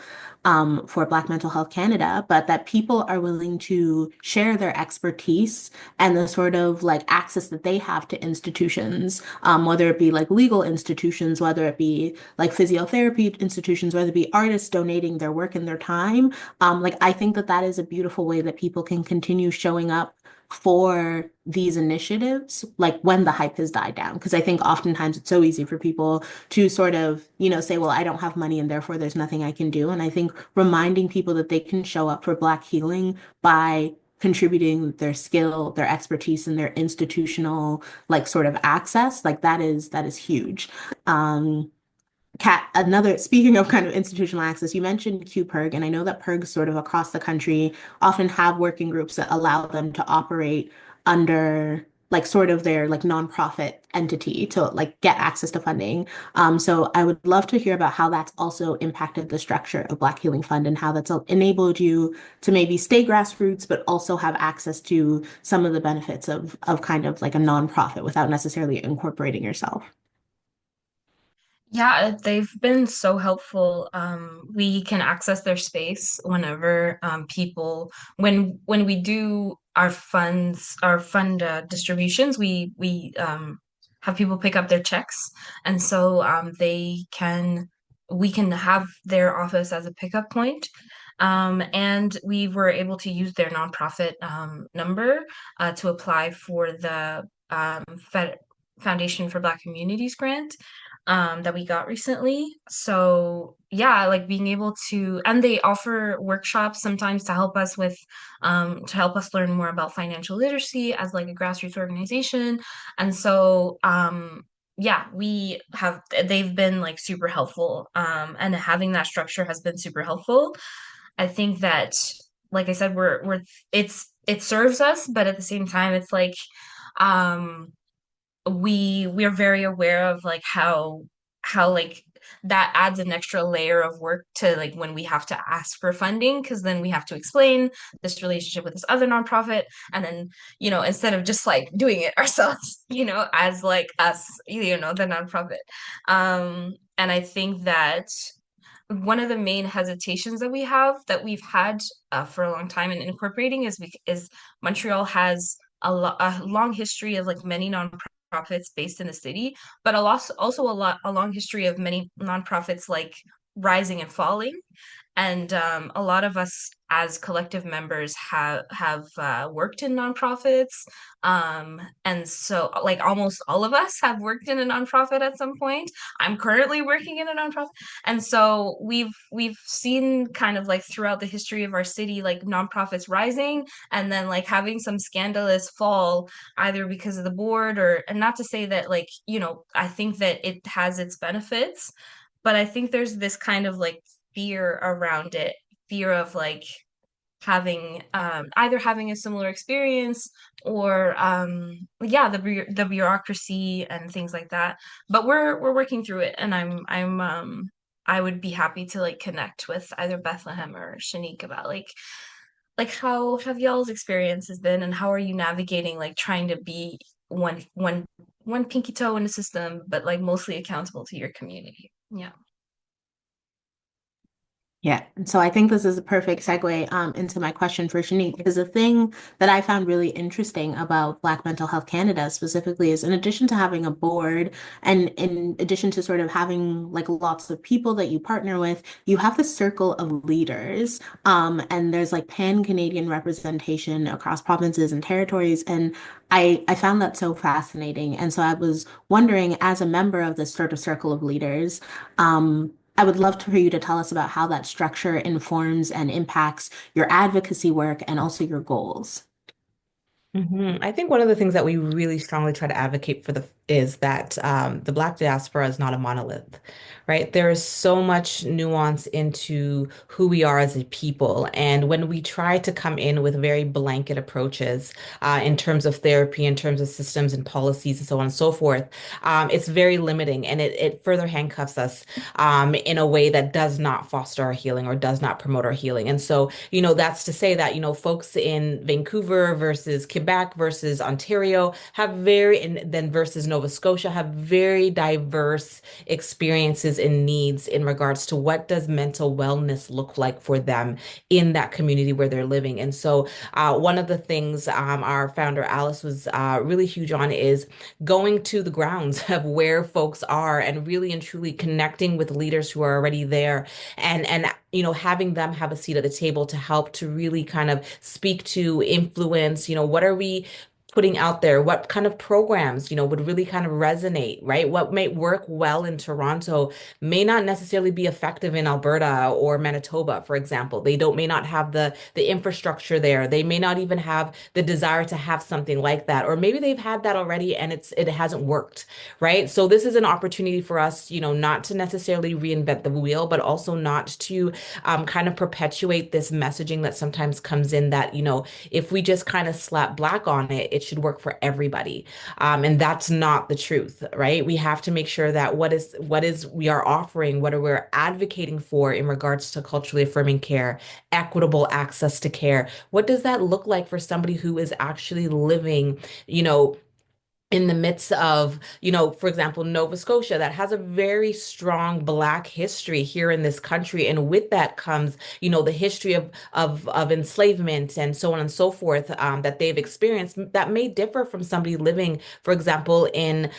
for Black Mental Health Canada, but that people are willing to share their expertise and the sort of like access that they have to institutions, whether it be like legal institutions, whether it be like physiotherapy institutions, whether it be artists donating their work and their time. Like I think that that is a beautiful way that people can continue showing up for these initiatives, like when the hype has died down. Because I think oftentimes it's so easy for people to sort of, say, well, I don't have money and therefore there's nothing I can do. And I think reminding people that they can show up for Black healing by contributing their skill, their expertise, and their institutional like sort of access, like that is huge. Um, Kat, speaking of kind of institutional access, you mentioned QPIRG, and I know that PIRGs sort of across the country often have working groups that allow them to operate under like sort of their like nonprofit entity to like get access to funding. So I would love to hear about how that's also impacted the structure of Black Healing Fund and how that's enabled you to maybe stay grassroots, but also have access to some of the benefits of kind of like a nonprofit without necessarily incorporating yourself. Yeah, they've been so helpful. We can access their space whenever people when we do our fund distributions, we have people pick up their checks, and so we can have their office as a pickup point. And we were able to use their nonprofit number to apply for the Foundation for Black Communities grant that we got recently. So yeah, like being able to, and they offer workshops sometimes to help us learn more about financial literacy as like a grassroots organization. And so, yeah, they've been like super helpful. And having that structure has been super helpful. I think that, like I said, it serves us, but at the same time, it's like, um, we're very aware of like how like that adds an extra layer of work to like when we have to ask for funding, because then we have to explain this relationship with this other nonprofit, and then instead of just like doing it ourselves, as like us, the nonprofit. And I think that one of the main hesitations that we've had for a long time in incorporating is Montreal has a long history of like many nonprofits based in the city, but also a long history of many nonprofits like rising and falling. And a lot of us as collective members have worked in nonprofits, and so like almost all of us have worked in a nonprofit at some point. I'm currently working in a nonprofit, and so we've seen kind of like throughout the history of our city, like nonprofits rising and then like having some scandalous fall, either because of the board or, and not to say that like I think that it has its benefits, but I think there's this kind of like fear around it, fear of like having either having a similar experience or yeah, the bureaucracy and things like that. But we're working through it, and I would be happy to like connect with either Bethlehem or Shanique about like how have y'all's experiences been, and how are you navigating like trying to be one pinky toe in the system, but like mostly accountable to your community. Yeah. Yeah, and so I think this is a perfect segue into my question for Shanique, because the thing that I found really interesting about Black Mental Health Canada specifically is in addition to having a board and in addition to sort of having like lots of people that you partner with, you have this circle of leaders. And there's like pan-Canadian representation across provinces and territories. And I found that so fascinating. And so I was wondering, as a member of this sort of circle of leaders, I would love for you to tell us about how that structure informs and impacts your advocacy work and also your goals. I think one of the things that we really strongly try to advocate for the is that the Black diaspora is not a monolith, right? There is so much nuance into who we are as a people, and when we try to come in with very blanket approaches in terms of therapy, in terms of systems and policies, and so on and so forth, it's very limiting, and it further handcuffs us in a way that does not foster our healing or does not promote our healing. And so, that's to say that, folks in Vancouver versus Quebec versus Ontario have and then versus Nova Scotia have very diverse experiences and needs in regards to what does mental wellness look like for them in that community where they're living. And so, one of the things our founder Alice was really huge on is going to the grounds of where folks are and really and truly connecting with leaders who are already there and having them have a seat at the table to help to really kind of speak to influence, what are we putting out there? What kind of programs, would really kind of resonate, right? What may work well in Toronto may not necessarily be effective in Alberta or Manitoba, for example. They don't may not have the infrastructure there. They may not even have the desire to have something like that. Or maybe they've had that already and it hasn't worked, right? So this is an opportunity for us, not to necessarily reinvent the wheel, but also not to kind of perpetuate this messaging that sometimes comes in that, if we just kind of slap black on it, it should work for everybody. And that's not the truth, right? We have to make sure that what is we are offering, what are we advocating for in regards to culturally affirming care, equitable access to care. What does that look like for somebody who is actually living, in the midst of, for example, Nova Scotia, that has a very strong Black history here in this country. And with that comes, the history of enslavement and so on and so forth that they've experienced that may differ from somebody living, for example, in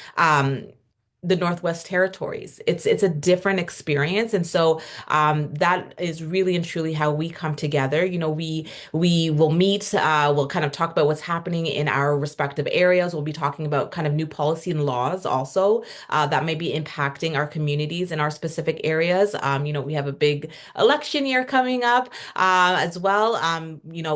the Northwest Territories. It's a different experience. And so that is really and truly how we come together. We will meet, we'll kind of talk about what's happening in our respective areas. We'll be talking about kind of new policy and laws also that may be impacting our communities in our specific areas. We have a big election year coming up as well.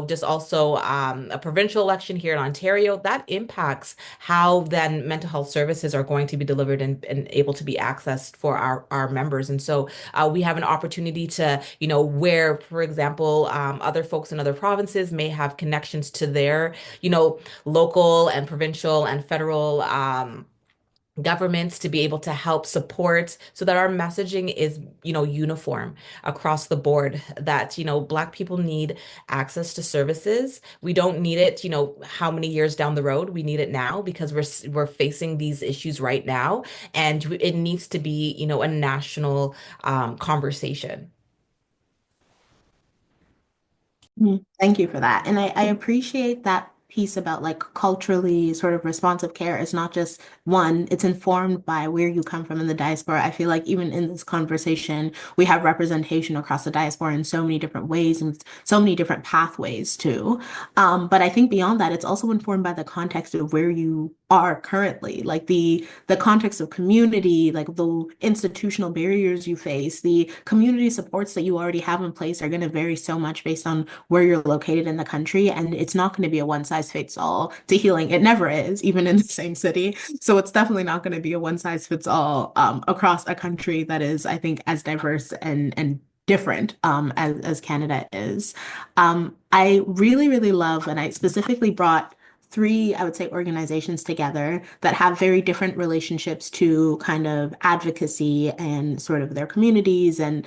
Just also a provincial election here in Ontario that impacts how then mental health services are going to be delivered and able to be accessed for our members. And so we have an opportunity to, where, for example, other folks in other provinces may have connections to their, local and provincial and federal governments to be able to help support so that our messaging is, uniform across the board that, Black people need access to services. We don't need it, how many years down the road. We need it now because we're facing these issues right now, and it needs to be, a national conversation. Thank you for that. And I appreciate that piece about like culturally sort of responsive care. It's not just one, it's informed by where you come from in the diaspora. I feel like even in this conversation, we have representation across the diaspora in so many different ways and so many different pathways too. But I think beyond that, it's also informed by the context of where you are currently, like the context of community, like the institutional barriers you face, the community supports that you already have in place are going to vary so much based on where you're located in the country. And it's not going to be a one size fits all to healing. It never is, even in the same city. So it's definitely not going to be a one size fits all across a country that is, I think, as diverse and different as Canada is. I really, really love, and I specifically brought three, I would say, organizations together that have very different relationships to kind of advocacy and sort of their communities and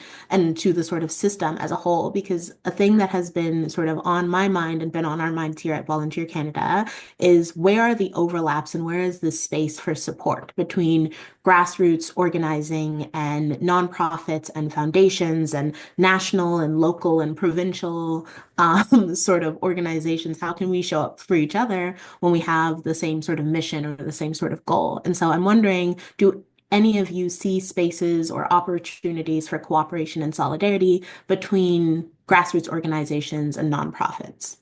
to the sort of system as a whole. Because a thing that has been sort of on my mind and been on our minds here at Volunteer Canada is where are the overlaps and where is the space for support between grassroots organizing and nonprofits and foundations and national and local and provincial sort of organizations. How can we show up for each other when we have the same sort of mission or the same sort of goal? And so I'm wondering, do any of you see spaces or opportunities for cooperation and solidarity between grassroots organizations and nonprofits?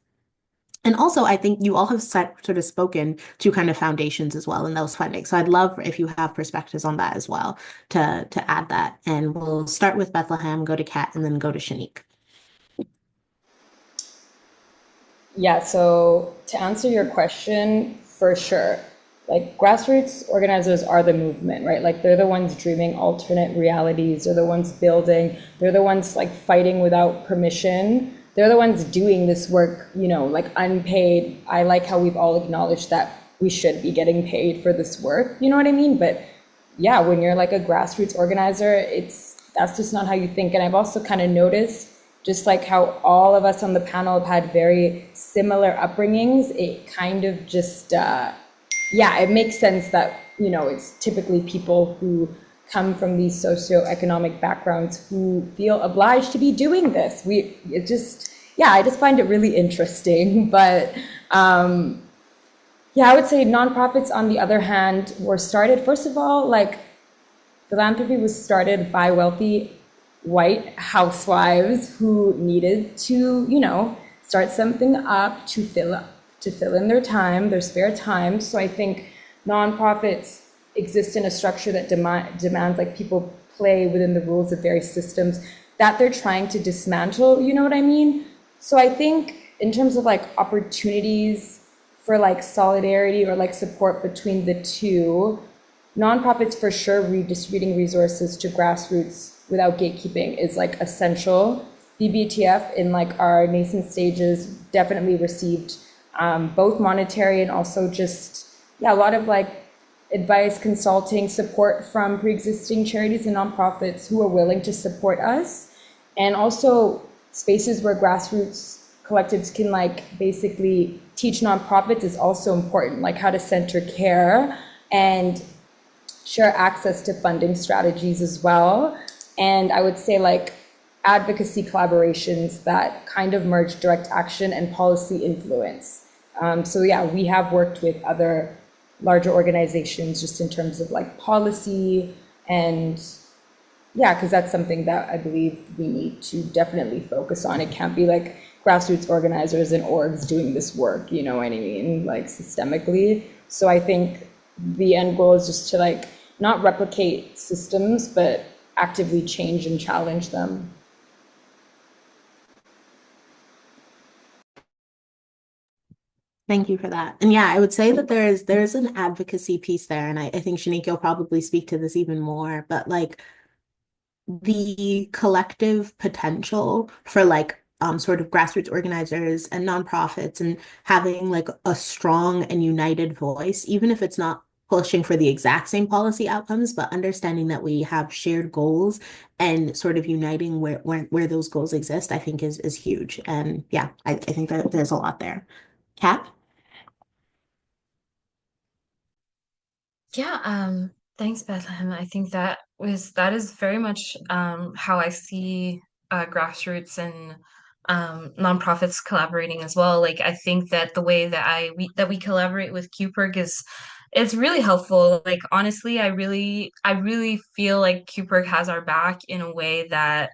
And also, I think you all have sort of spoken to kind of foundations as well in those funding. So I'd love if you have perspectives on that as well to add that. And we'll start with Bethlehem, go to Kat, and then go to Shanique. Yeah, so to answer your question, for sure, like grassroots organizers are the movement, right? Like they're the ones dreaming alternate realities, they're the ones building, they're the ones like fighting without permission. They're the ones doing this work, like unpaid. I like how we've all acknowledged that we should be getting paid for this work, you know what I mean? But yeah, when you're like a grassroots organizer, that's just not how you think. And I've also kind of noticed just like how all of us on the panel have had very similar upbringings, it kind of just, it makes sense that, it's typically people who come from these socioeconomic backgrounds who feel obliged to be doing this. I just find it really interesting. But I would say nonprofits, on the other hand, were started, first of all, like philanthropy was started by wealthy white housewives who needed to, start something up to fill in their time, their spare time. So I think nonprofits exist in a structure that demands like people play within the rules of various systems that they're trying to dismantle, you know what I mean? So I think in terms of like opportunities for like solidarity or like support between the two, nonprofits for sure redistributing resources to grassroots without gatekeeping is like essential. BBTF in like our nascent stages definitely received both monetary and also just, a lot of like advice, consulting, support from pre-existing charities and nonprofits who are willing to support us. And also spaces where grassroots collectives can like basically teach nonprofits is also important, like how to center care and share access to funding strategies as well. And I would say like advocacy collaborations that kind of merge direct action and policy influence. We have worked with other larger organizations just in terms of like policy and because that's something that I believe we need to definitely focus on. It can't be like grassroots organizers and orgs doing this work, you know what I mean, like systemically. So I think the end goal is just to like not replicate systems, but actively change and challenge them. Thank you for that. And yeah, I would say that there's an advocacy piece there. And I think Shanique will probably speak to this even more, but like the collective potential for like sort of grassroots organizers and nonprofits and having like a strong and united voice, even if it's not pushing for the exact same policy outcomes, but understanding that we have shared goals and sort of uniting where those goals exist, I think is huge. And yeah, I think that there's a lot there. Kat? Yeah, thanks, Bethlehem. I think that is very much how I see grassroots and nonprofits collaborating as well. Like I think that the way that we collaborate with QPerg is it's really helpful. Like honestly, I really feel like QPerg has our back in a way that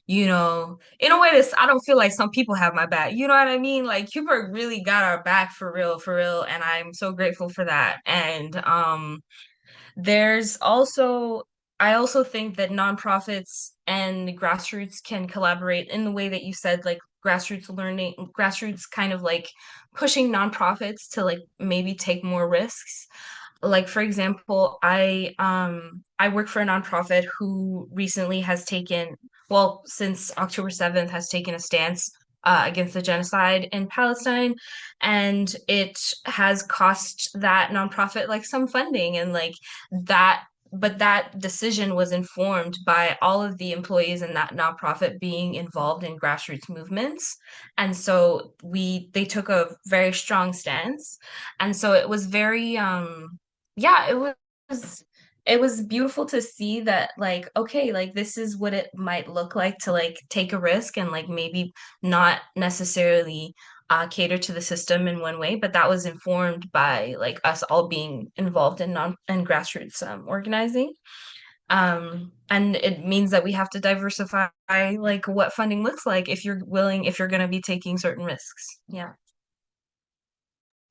in a way that I don't feel like some people have my back. You know what I mean? Like QPerg really got our back for real, and I'm so grateful for that. And there's also, I also think that nonprofits and grassroots can collaborate in the way that you said, like grassroots kind of like pushing nonprofits to like maybe take more risks. Like for example, I work for a nonprofit who recently has taken, well, since October 7th has taken a stance against the genocide in Palestine, and it has cost that nonprofit like some funding and like that. But that decision was informed by all of the employees in that nonprofit being involved in grassroots movements. And so they took a very strong stance. And so it was very yeah, was it was beautiful to see that like okay, like this is what it might look like to like take a risk and like maybe not necessarily cater to the system in one way, but that was informed by like us all being involved in non and grassroots organizing. And it means that we have to diversify like what funding looks like if you're willing, if you're going to be taking certain risks. Yeah.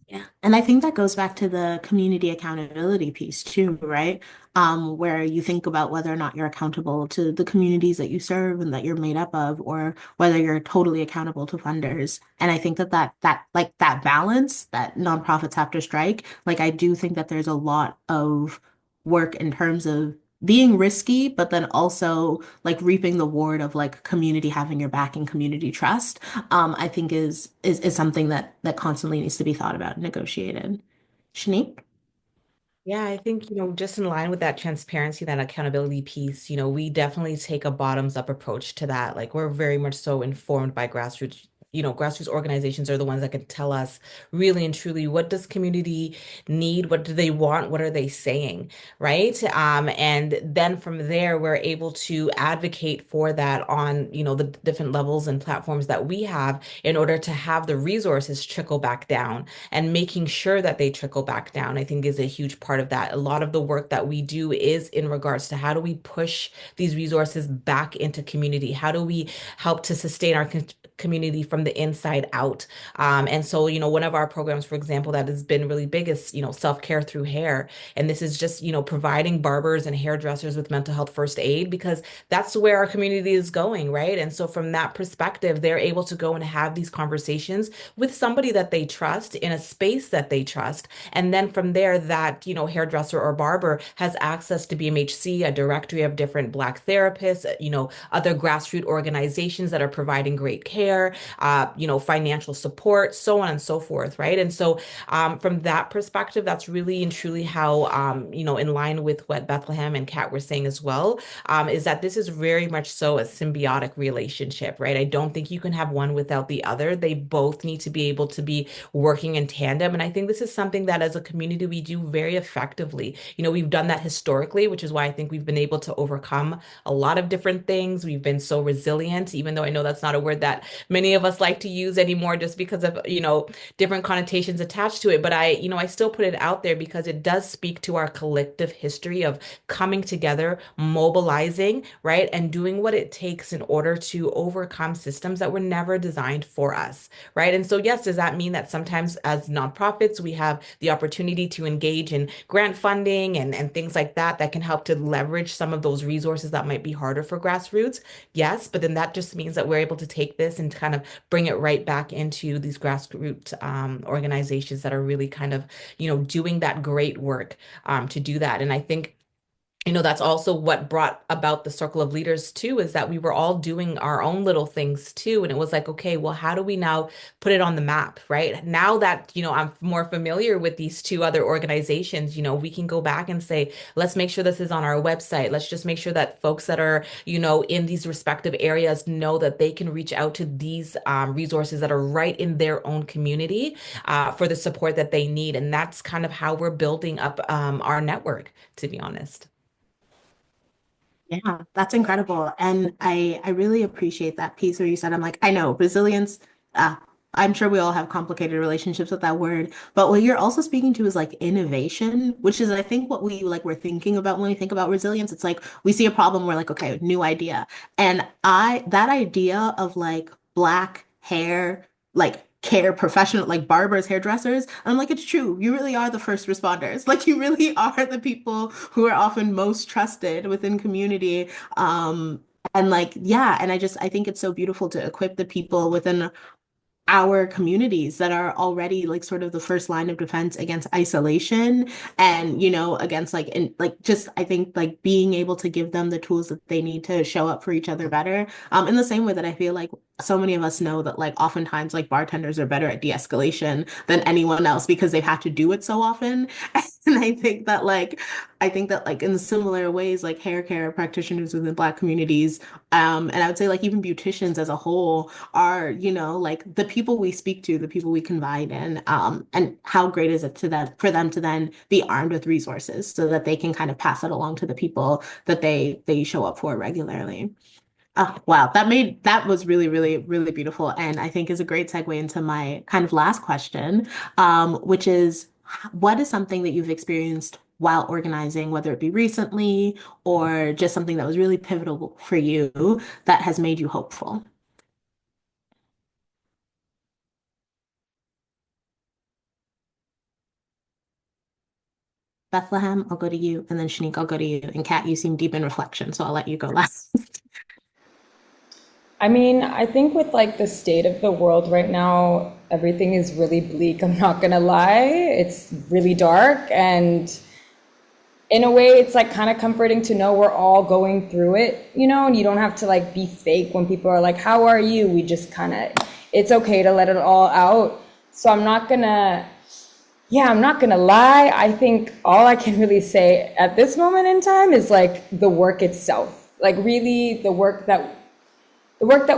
Yeah. And I think that goes back to the community accountability piece too, right? Where you think about whether or not you're accountable to the communities that you serve and that you're made up of, or whether you're totally accountable to funders. And I think that like that balance that nonprofits have to strike, like I do think that there's a lot of work in terms of being risky, but then also like reaping the reward of like community having your back and community trust. I think is something that constantly needs to be thought about and negotiated. Shanique? Yeah, I think, just in line with that transparency, that accountability piece, we definitely take a bottoms up approach to that. Like we're very much so informed by grassroots. Grassroots organizations are the ones that can tell us really and truly what does community need? What do they want? What are they saying? Right. And then from there, we're able to advocate for that on, the different levels and platforms that we have in order to have the resources trickle back down, and making sure that they trickle back down, I think is a huge part of that. A lot of the work that we do is in regards to how do we push these resources back into community? How do we help to sustain our community from the inside out? And so, one of our programs, for example, that has been really big is, self-care through hair. And this is just, providing barbers and hairdressers with mental health first aid, because that's where our community is going, right? And so from that perspective, they're able to go and have these conversations with somebody that they trust in a space that they trust. And then from there, that, hairdresser or barber has access to BMHC, a directory of different Black therapists, other grassroots organizations that are providing great care, financial support, so on and so forth, right? And so from that perspective, that's really and truly how, in line with what Bethlehem and Kat were saying as well, is that this is very much so a symbiotic relationship, right? I don't think you can have one without the other. They both need to be able to be working in tandem. And I think this is something that as a community we do very effectively. We've done that historically, which is why I think we've been able to overcome a lot of different things. We've been so resilient, even though I know that's not a word that many of us like to use anymore just because of, different connotations attached to it. But I still put it out there because it does speak to our collective history of coming together, mobilizing, right? And doing what it takes in order to overcome systems that were never designed for us, right? And so, yes, does that mean that sometimes as nonprofits, we have the opportunity to engage in grant funding and things like that that can help to leverage some of those resources that might be harder for grassroots? Yes, but then that just means that we're able to take this and kind of bring it right back into these grassroots organizations that are really kind of, doing that great work to do that. And I think that's also what brought about the circle of leaders too, is that we were all doing our own little things too. And it was like, okay, well, how do we now put it on the map, right? Now that, I'm more familiar with these two other organizations, we can go back and say, let's make sure this is on our website. Let's just make sure that folks that are, in these respective areas know that they can reach out to these resources that are right in their own community for the support that they need. And that's kind of how we're building up our network, to be honest. Yeah, that's incredible. And I really appreciate that piece where you said, I'm like, I know resilience, uh, I'm sure we all have complicated relationships with that word, but what you're also speaking to is like innovation, which is I think what we're thinking about when we think about resilience. It's like we see a problem, we're like, okay, new idea. And that idea of like black hair, like care professional, like barbers, hairdressers. I'm like, it's true. You really are the first responders. Like you really are the people who are often most trusted within community. And like, yeah, and I think it's so beautiful to equip the people within our communities that are already like sort of the first line of defense against isolation and against like just I think like being able to give them the tools that they need to show up for each other better in the same way that I feel like so many of us know that like oftentimes like bartenders are better at de-escalation than anyone else because they've had to do it so often. And I think that like in similar ways, like hair care practitioners within Black communities, and I would say like even beauticians as a whole are, you know, like the people we speak to, the people we confide in, and how great is it to that for them to then be armed with resources so that they can kind of pass it along to the people that they show up for regularly. Oh, wow. That was really, really, really beautiful. And I think is a great segue into my kind of last question, which is what is something that you've experienced while organizing, whether it be recently or just something that was really pivotal for you that has made you hopeful? Bethlehem, I'll go to you, and then Shanique, I'll go to you. And Kat, you seem deep in reflection, so I'll let you go last. I mean, I think with like the state of the world right now, everything is really bleak. I'm not gonna lie. It's really dark, and in a way, it's like kind of comforting to know we're all going through it, you know, and you don't have to like be fake when people are like, "How are you?" We just kind of, it's okay to let it all out. So I'm not gonna lie. I think all I can really say at this moment in time is like the work itself, like really the work that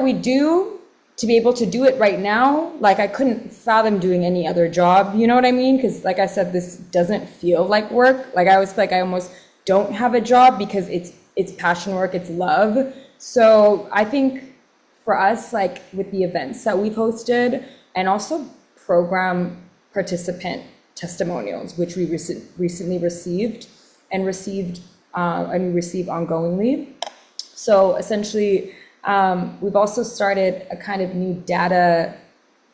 we do to be able to do it right now, like I couldn't fathom doing any other job, you know what I mean? Because like I said, this doesn't feel like work. Like I always feel like I almost don't have a job because it's passion work, it's love. So I think for us, like with the events that we've hosted and also program participant testimonials, which we recently received and we receive ongoingly. So essentially, we've also started a kind of new data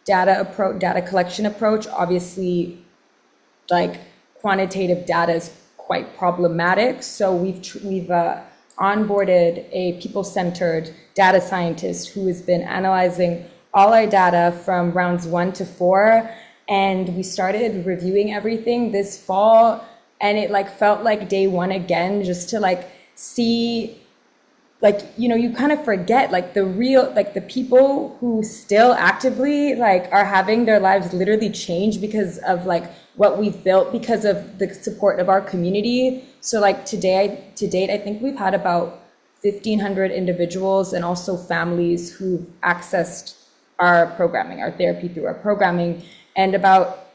collection approach. Obviously, like quantitative data is quite problematic. So we've onboarded a people-centered data scientist who has been analyzing all our data from rounds 1 to 4. And we started reviewing everything this fall. And it like felt like day one again, just to like see, like, you know, you kind of forget like the people who still actively like are having their lives literally change because of like what we've built, because of the support of our community. So like to date, I think we've had about 1,500 individuals and also families who've accessed our programming, our therapy through our programming. And about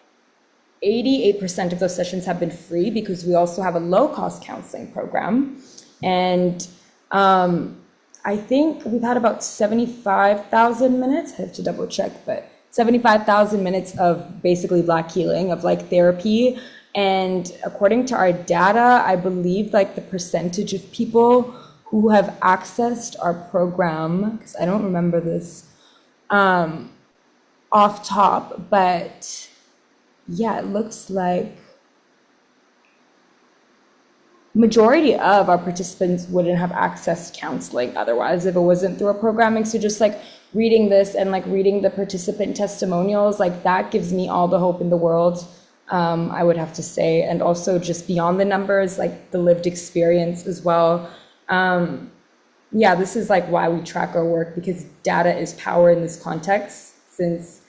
88% of those sessions have been free because we also have a low-cost counseling program. And I think we've had about 75,000 minutes. I have to double check, but 75,000 minutes of basically Black healing, of like therapy. And according to our data, I believe like the percentage of people who have accessed our program, because I don't remember this off top, but yeah, it looks like majority of our participants wouldn't have accessed counseling otherwise if it wasn't through our programming. So just like reading this and like reading the participant testimonials, like that gives me all the hope in the world, I would have to say. And also just beyond the numbers, like the lived experience as well. Yeah, this is like why we track our work, because data is power in this context, since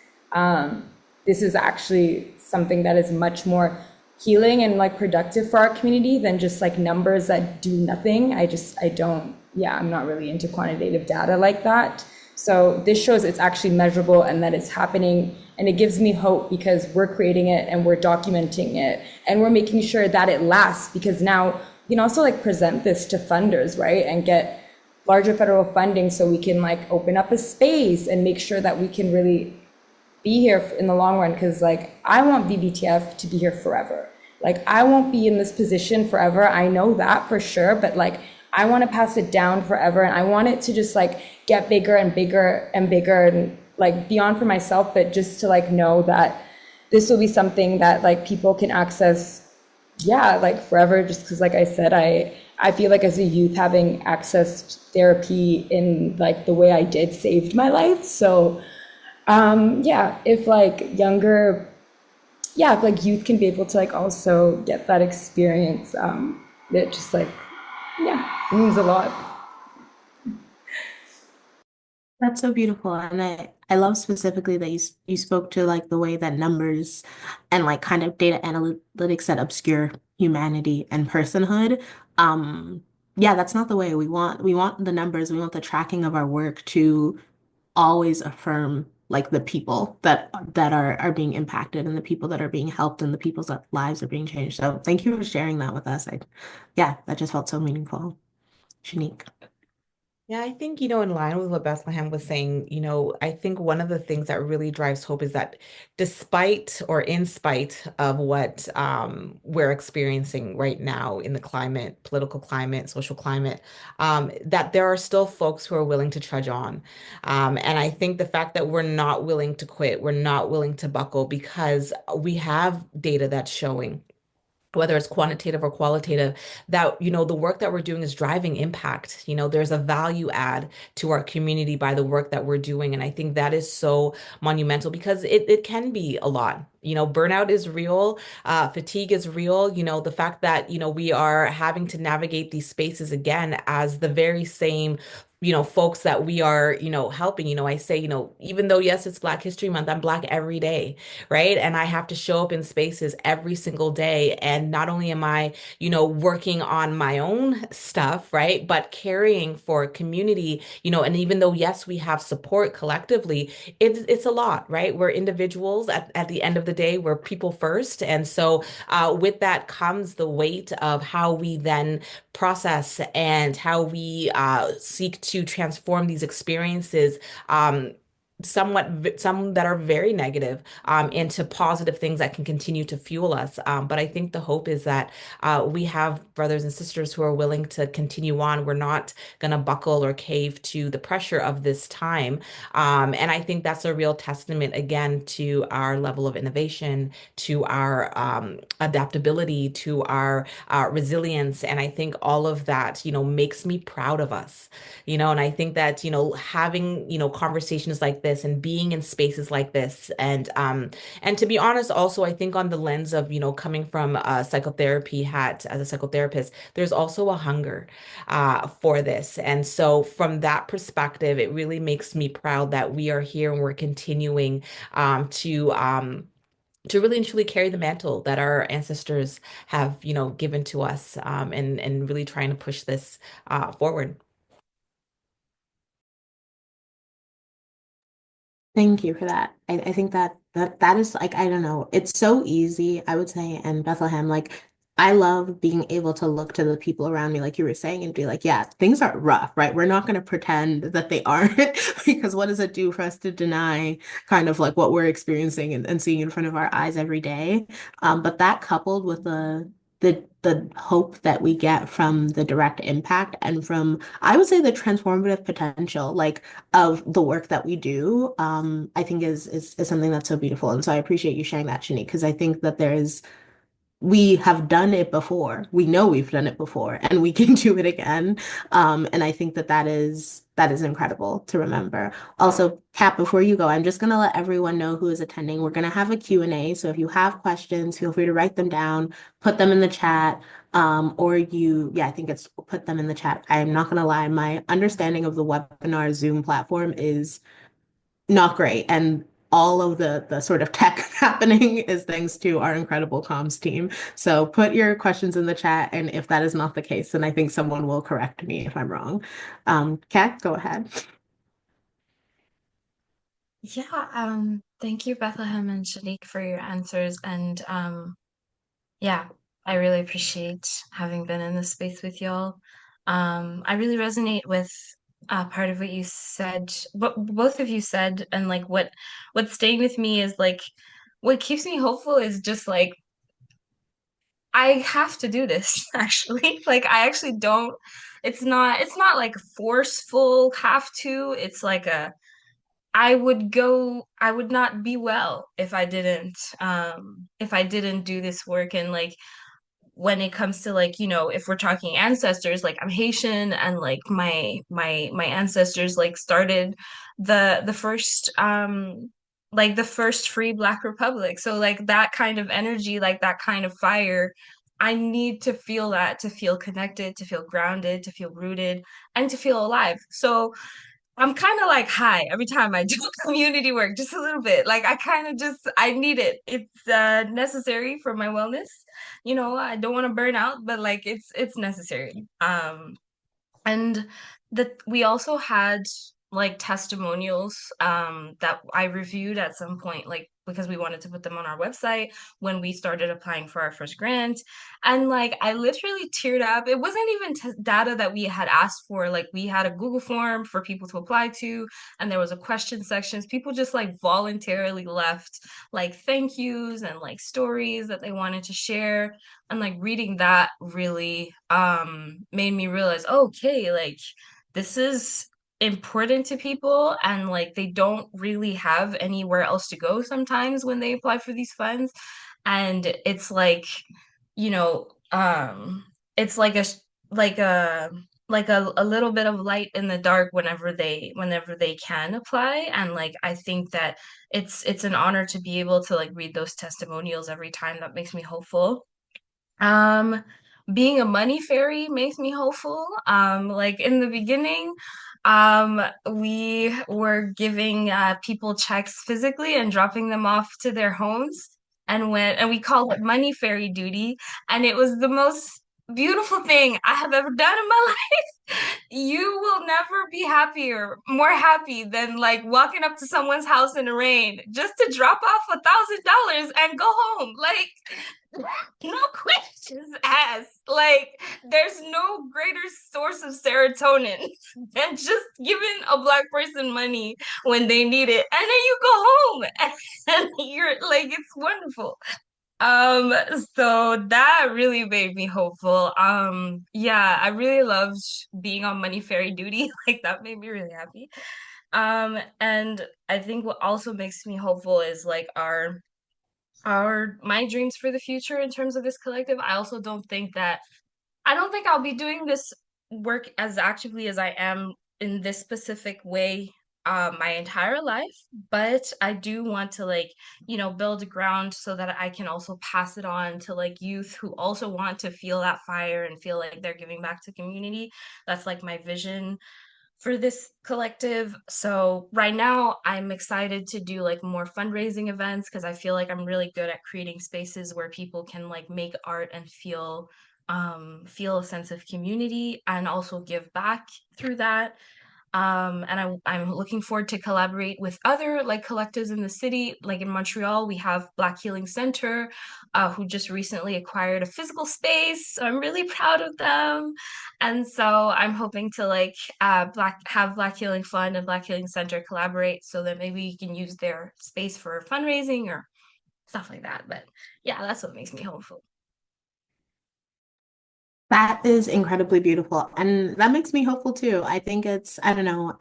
this is actually something that is much more healing and like productive for our community than just like numbers that do nothing. I'm not really into quantitative data like that. So this shows it's actually measurable and that it's happening, and it gives me hope because we're creating it and we're documenting it and we're making sure that it lasts, because now we can also like present this to funders, right? And get larger federal funding so we can like open up a space and make sure that we can really be here in the long run. Because like I want VBTF to be here forever. Like I won't be in this position forever, I know that for sure, but like I want to pass it down forever, and I want it to just like get bigger and bigger and bigger, and like beyond for myself, but just to like know that this will be something that like people can access, yeah, like forever. Just because like I said, I feel like as a youth, having accessed therapy in like the way I did saved my life. So yeah, if like younger, yeah, if like youth can be able to like also get that experience, it just like, yeah, it means a lot. That's so beautiful. And I love specifically that you spoke to like the way that numbers and like kind of data analytics that obscure humanity and personhood. Um, yeah, that's not the way we want the numbers, we want the tracking of our work to always affirm like the people that are being impacted and the people that are being helped and the people's lives are being changed. So thank you for sharing that with us. Yeah, that just felt so meaningful. Shanique. Yeah, I think, in line with what Bethlehem was saying, I think one of the things that really drives hope is that despite or in spite of what we're experiencing right now in the climate, political climate, social climate, that there are still folks who are willing to trudge on. And I think the fact that we're not willing to quit, we're not willing to buckle because we have data that's showing whether it's quantitative or qualitative, that, the work that we're doing is driving impact. There's a value add to our community by the work that we're doing. And I think that is so monumental because it can be a lot. Burnout is real, fatigue is real. The fact that, we are having to navigate these spaces again as the very same folks that we are, helping. I say, even though, yes, it's Black History Month, I'm Black every day, right? And I have to show up in spaces every single day. And not only am I, working on my own stuff, right, but caring for community, and even though, yes, we have support collectively, it's a lot, right? We're individuals at the end of the day, we're people first. And so with that comes the weight of how we then process and how we seek to transform these experiences. Some that are very negative into positive things that can continue to fuel us. But I think the hope is that we have brothers and sisters who are willing to continue on. We're not going to buckle or cave to the pressure of this time. And I think that's a real testament, again, to our level of innovation, to our adaptability, to our resilience. And I think all of that, makes me proud of us, and I think that, having, conversations like this and being in spaces like this and to be honest, also, I think on the lens of, coming from a psychotherapy hat as a psychotherapist, there's also a hunger for this. And so from that perspective, it really makes me proud that we are here and we're continuing to really and truly carry the mantle that our ancestors have, given to us, and really trying to push this forward. Thank you for that. I think that is like, I don't know, it's so easy, I would say, in Bethlehem. Like, I love being able to look to the people around me, like you were saying, and be like, yeah, things are rough, right? We're not going to pretend that they aren't, because what does it do for us to deny kind of like what we're experiencing and seeing in front of our eyes every day? But that coupled with the hope that we get from the direct impact and from, I would say, the transformative potential, like of the work that we do, I think is something that's so beautiful. And so I appreciate you sharing that, Shanique, because I think that we have done it before. We know we've done it before, and we can do it again. And I think that is incredible to remember. Also, Kat, before you go, I'm just gonna let everyone know who is attending. We're gonna have a Q&A, so if you have questions, feel free to write them down, put them in the chat. Yeah, I think it's put them in the chat. I'm not gonna lie, my understanding of the webinar Zoom platform is not great. And all of the sort of tech happening is thanks to our incredible comms team. So put your questions in the chat, and if that is not the case, then I think someone will correct me if I'm wrong. Kat, go ahead. Yeah, thank you, Bethlehem and Shanique, for your answers. And yeah, I really appreciate having been in this space with y'all. I really resonate with part of what you said, what both of you said, and like what's staying with me is like what keeps me hopeful is just like I have to do this actually. Like I actually don't, it's not like forceful have to. It's like a I would not be well if I didn't do this work. And like when it comes to like, if we're talking ancestors, like I'm Haitian, and like my ancestors like started the first like the first free Black Republic. So like that kind of energy, like that kind of fire, I need to feel that to feel connected, to feel grounded, to feel rooted, and to feel alive. So I'm kind of like high every time I do community work, just a little bit. Like I kind of just I need it. It's necessary for my wellness. You know, I don't want to burn out, but like it's necessary. And that we also had like testimonials that I reviewed at some point, like because we wanted to put them on our website when we started applying for our first grant. And like I literally teared up. It wasn't even data that we had asked for. Like we had a Google form for people to apply to, and there was a question sections. People just like voluntarily left like thank yous and like stories that they wanted to share, and like reading that really made me realize, oh, okay, like this is important to people, and like they don't really have anywhere else to go sometimes when they apply for these funds. And it's like, you know, it's like like a a little bit of light in the dark whenever they can apply. And like I think that it's an honor to be able to like read those testimonials every time. That makes me hopeful. um, Being a money fairy makes me hopeful. Like in the beginning, we were giving people checks physically and dropping them off to their homes, and we called it money fairy duty, and it was the most beautiful thing I have ever done in my life. You will never be more happy than like walking up to someone's house in the rain just to drop off $1,000 and go home. Like no questions asked. Like, there's no greater source of serotonin than just giving a Black person money when they need it. And then you go home and you're like, it's wonderful. Um, so that really made me hopeful. Yeah, I really loved being on Money Fairy duty. Like, that made me really happy. And I think what also makes me hopeful is like our my dreams for the future in terms of this collective. I don't think I'll be doing this work as actively as I am in this specific way my entire life, but I do want to like, you know, build a ground so that I can also pass it on to like youth who also want to feel that fire and feel like they're giving back to community. That's like my vision for this collective. So right now I'm excited to do like more fundraising events because I feel like I'm really good at creating spaces where people can like make art and feel a sense of community and also give back through that. And I'm looking forward to collaborate with other like collectives in the city. Like in Montreal, we have Black Healing Center, who just recently acquired a physical space. So I'm really proud of them. And so I'm hoping to like Black Healing Fund and Black Healing Center collaborate so that maybe you can use their space for fundraising or stuff like that. But yeah, that's what makes me hopeful. That is incredibly beautiful. And that makes me hopeful too. I think it's, I don't know,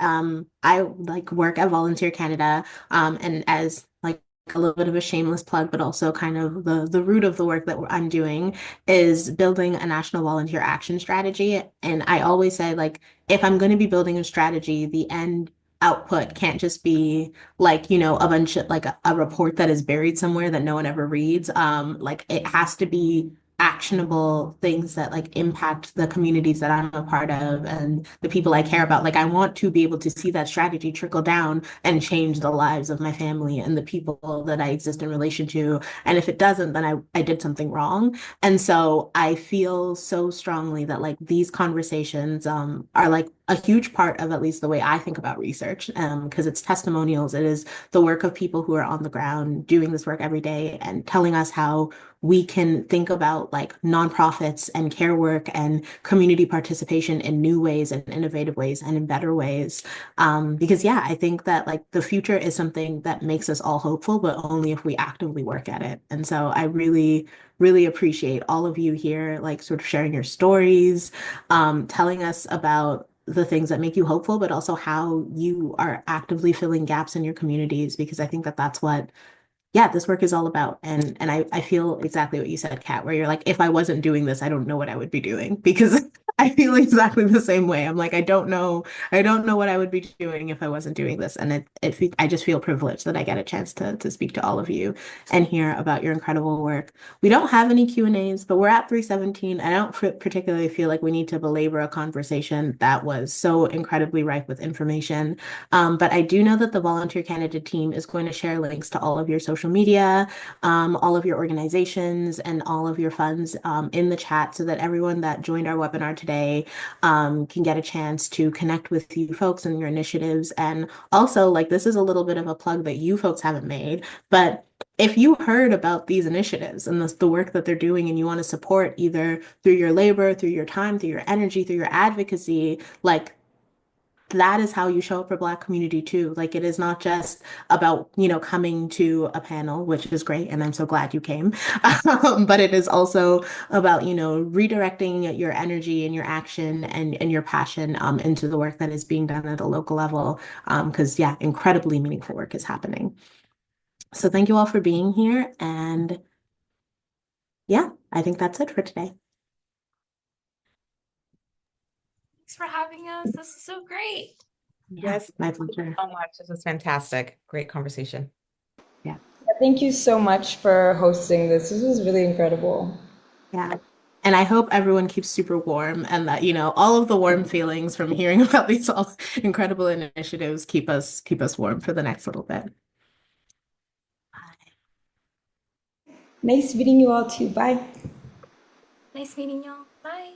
I like work at Volunteer Canada, and as like a little bit of a shameless plug, but also kind of the root of the work that I'm doing is building a national volunteer action strategy. And I always say, like, if I'm going to be building a strategy, the end output can't just be like, you know, a bunch of like a report that is buried somewhere that no one ever reads. Like it has to be actionable things that like impact the communities that I'm a part of and the people I care about. Like I want to be able to see that strategy trickle down and change the lives of my family and the people that I exist in relation to. And if it doesn't, then I did something wrong. And so I feel so strongly that like these conversations are like a huge part of at least the way I think about research, because it's testimonials. It is the work of people who are on the ground doing this work every day and telling us how we can think about like nonprofits and care work and community participation in new ways and innovative ways and in better ways. Because yeah, I think that like the future is something that makes us all hopeful, but only if we actively work at it. And so I really, really appreciate all of you here, like sort of sharing your stories, telling us about the things that make you hopeful, but also how you are actively filling gaps in your communities, because I think that that's what yeah, this work is all about. And I feel exactly what you said, Kat, where you're like, if I wasn't doing this, I don't know what I would be doing because I feel exactly the same way. I'm like, I don't know what I would be doing if I wasn't doing this. And I just feel privileged that I get a chance to speak to all of you and hear about your incredible work. We don't have any Q&As, but we're at 3:17. I don't particularly feel like we need to belabor a conversation that was so incredibly rife with information. But I do know that the volunteer candidate team is going to share links to all of your social media, all of your organizations, and all of your funds in the chat so that everyone that joined our webinar today can get a chance to connect with you folks and your initiatives. And also, like, this is a little bit of a plug that you folks haven't made, but if you heard about these initiatives and the work that they're doing and you want to support either through your labor, through your time, through your energy, through your advocacy, like that is how you show up for Black community too. Like it is not just about, coming to a panel, which is great, and I'm so glad you came. But it is also about, redirecting your energy and your action and your passion into the work that is being done at a local level. Because yeah, incredibly meaningful work is happening. So thank you all for being here. And yeah, I think that's it for today. Thanks for having us. This is so great. Yeah, Yes, my thank you pleasure. so much. This was fantastic. Great conversation. Yeah. Thank you so much for hosting this. This was really incredible. Yeah. And I hope everyone keeps super warm and that, all of the warm feelings from hearing about these all incredible initiatives keep us warm for the next little bit. Nice meeting you all too. Bye. Nice meeting y'all. Bye.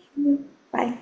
Bye.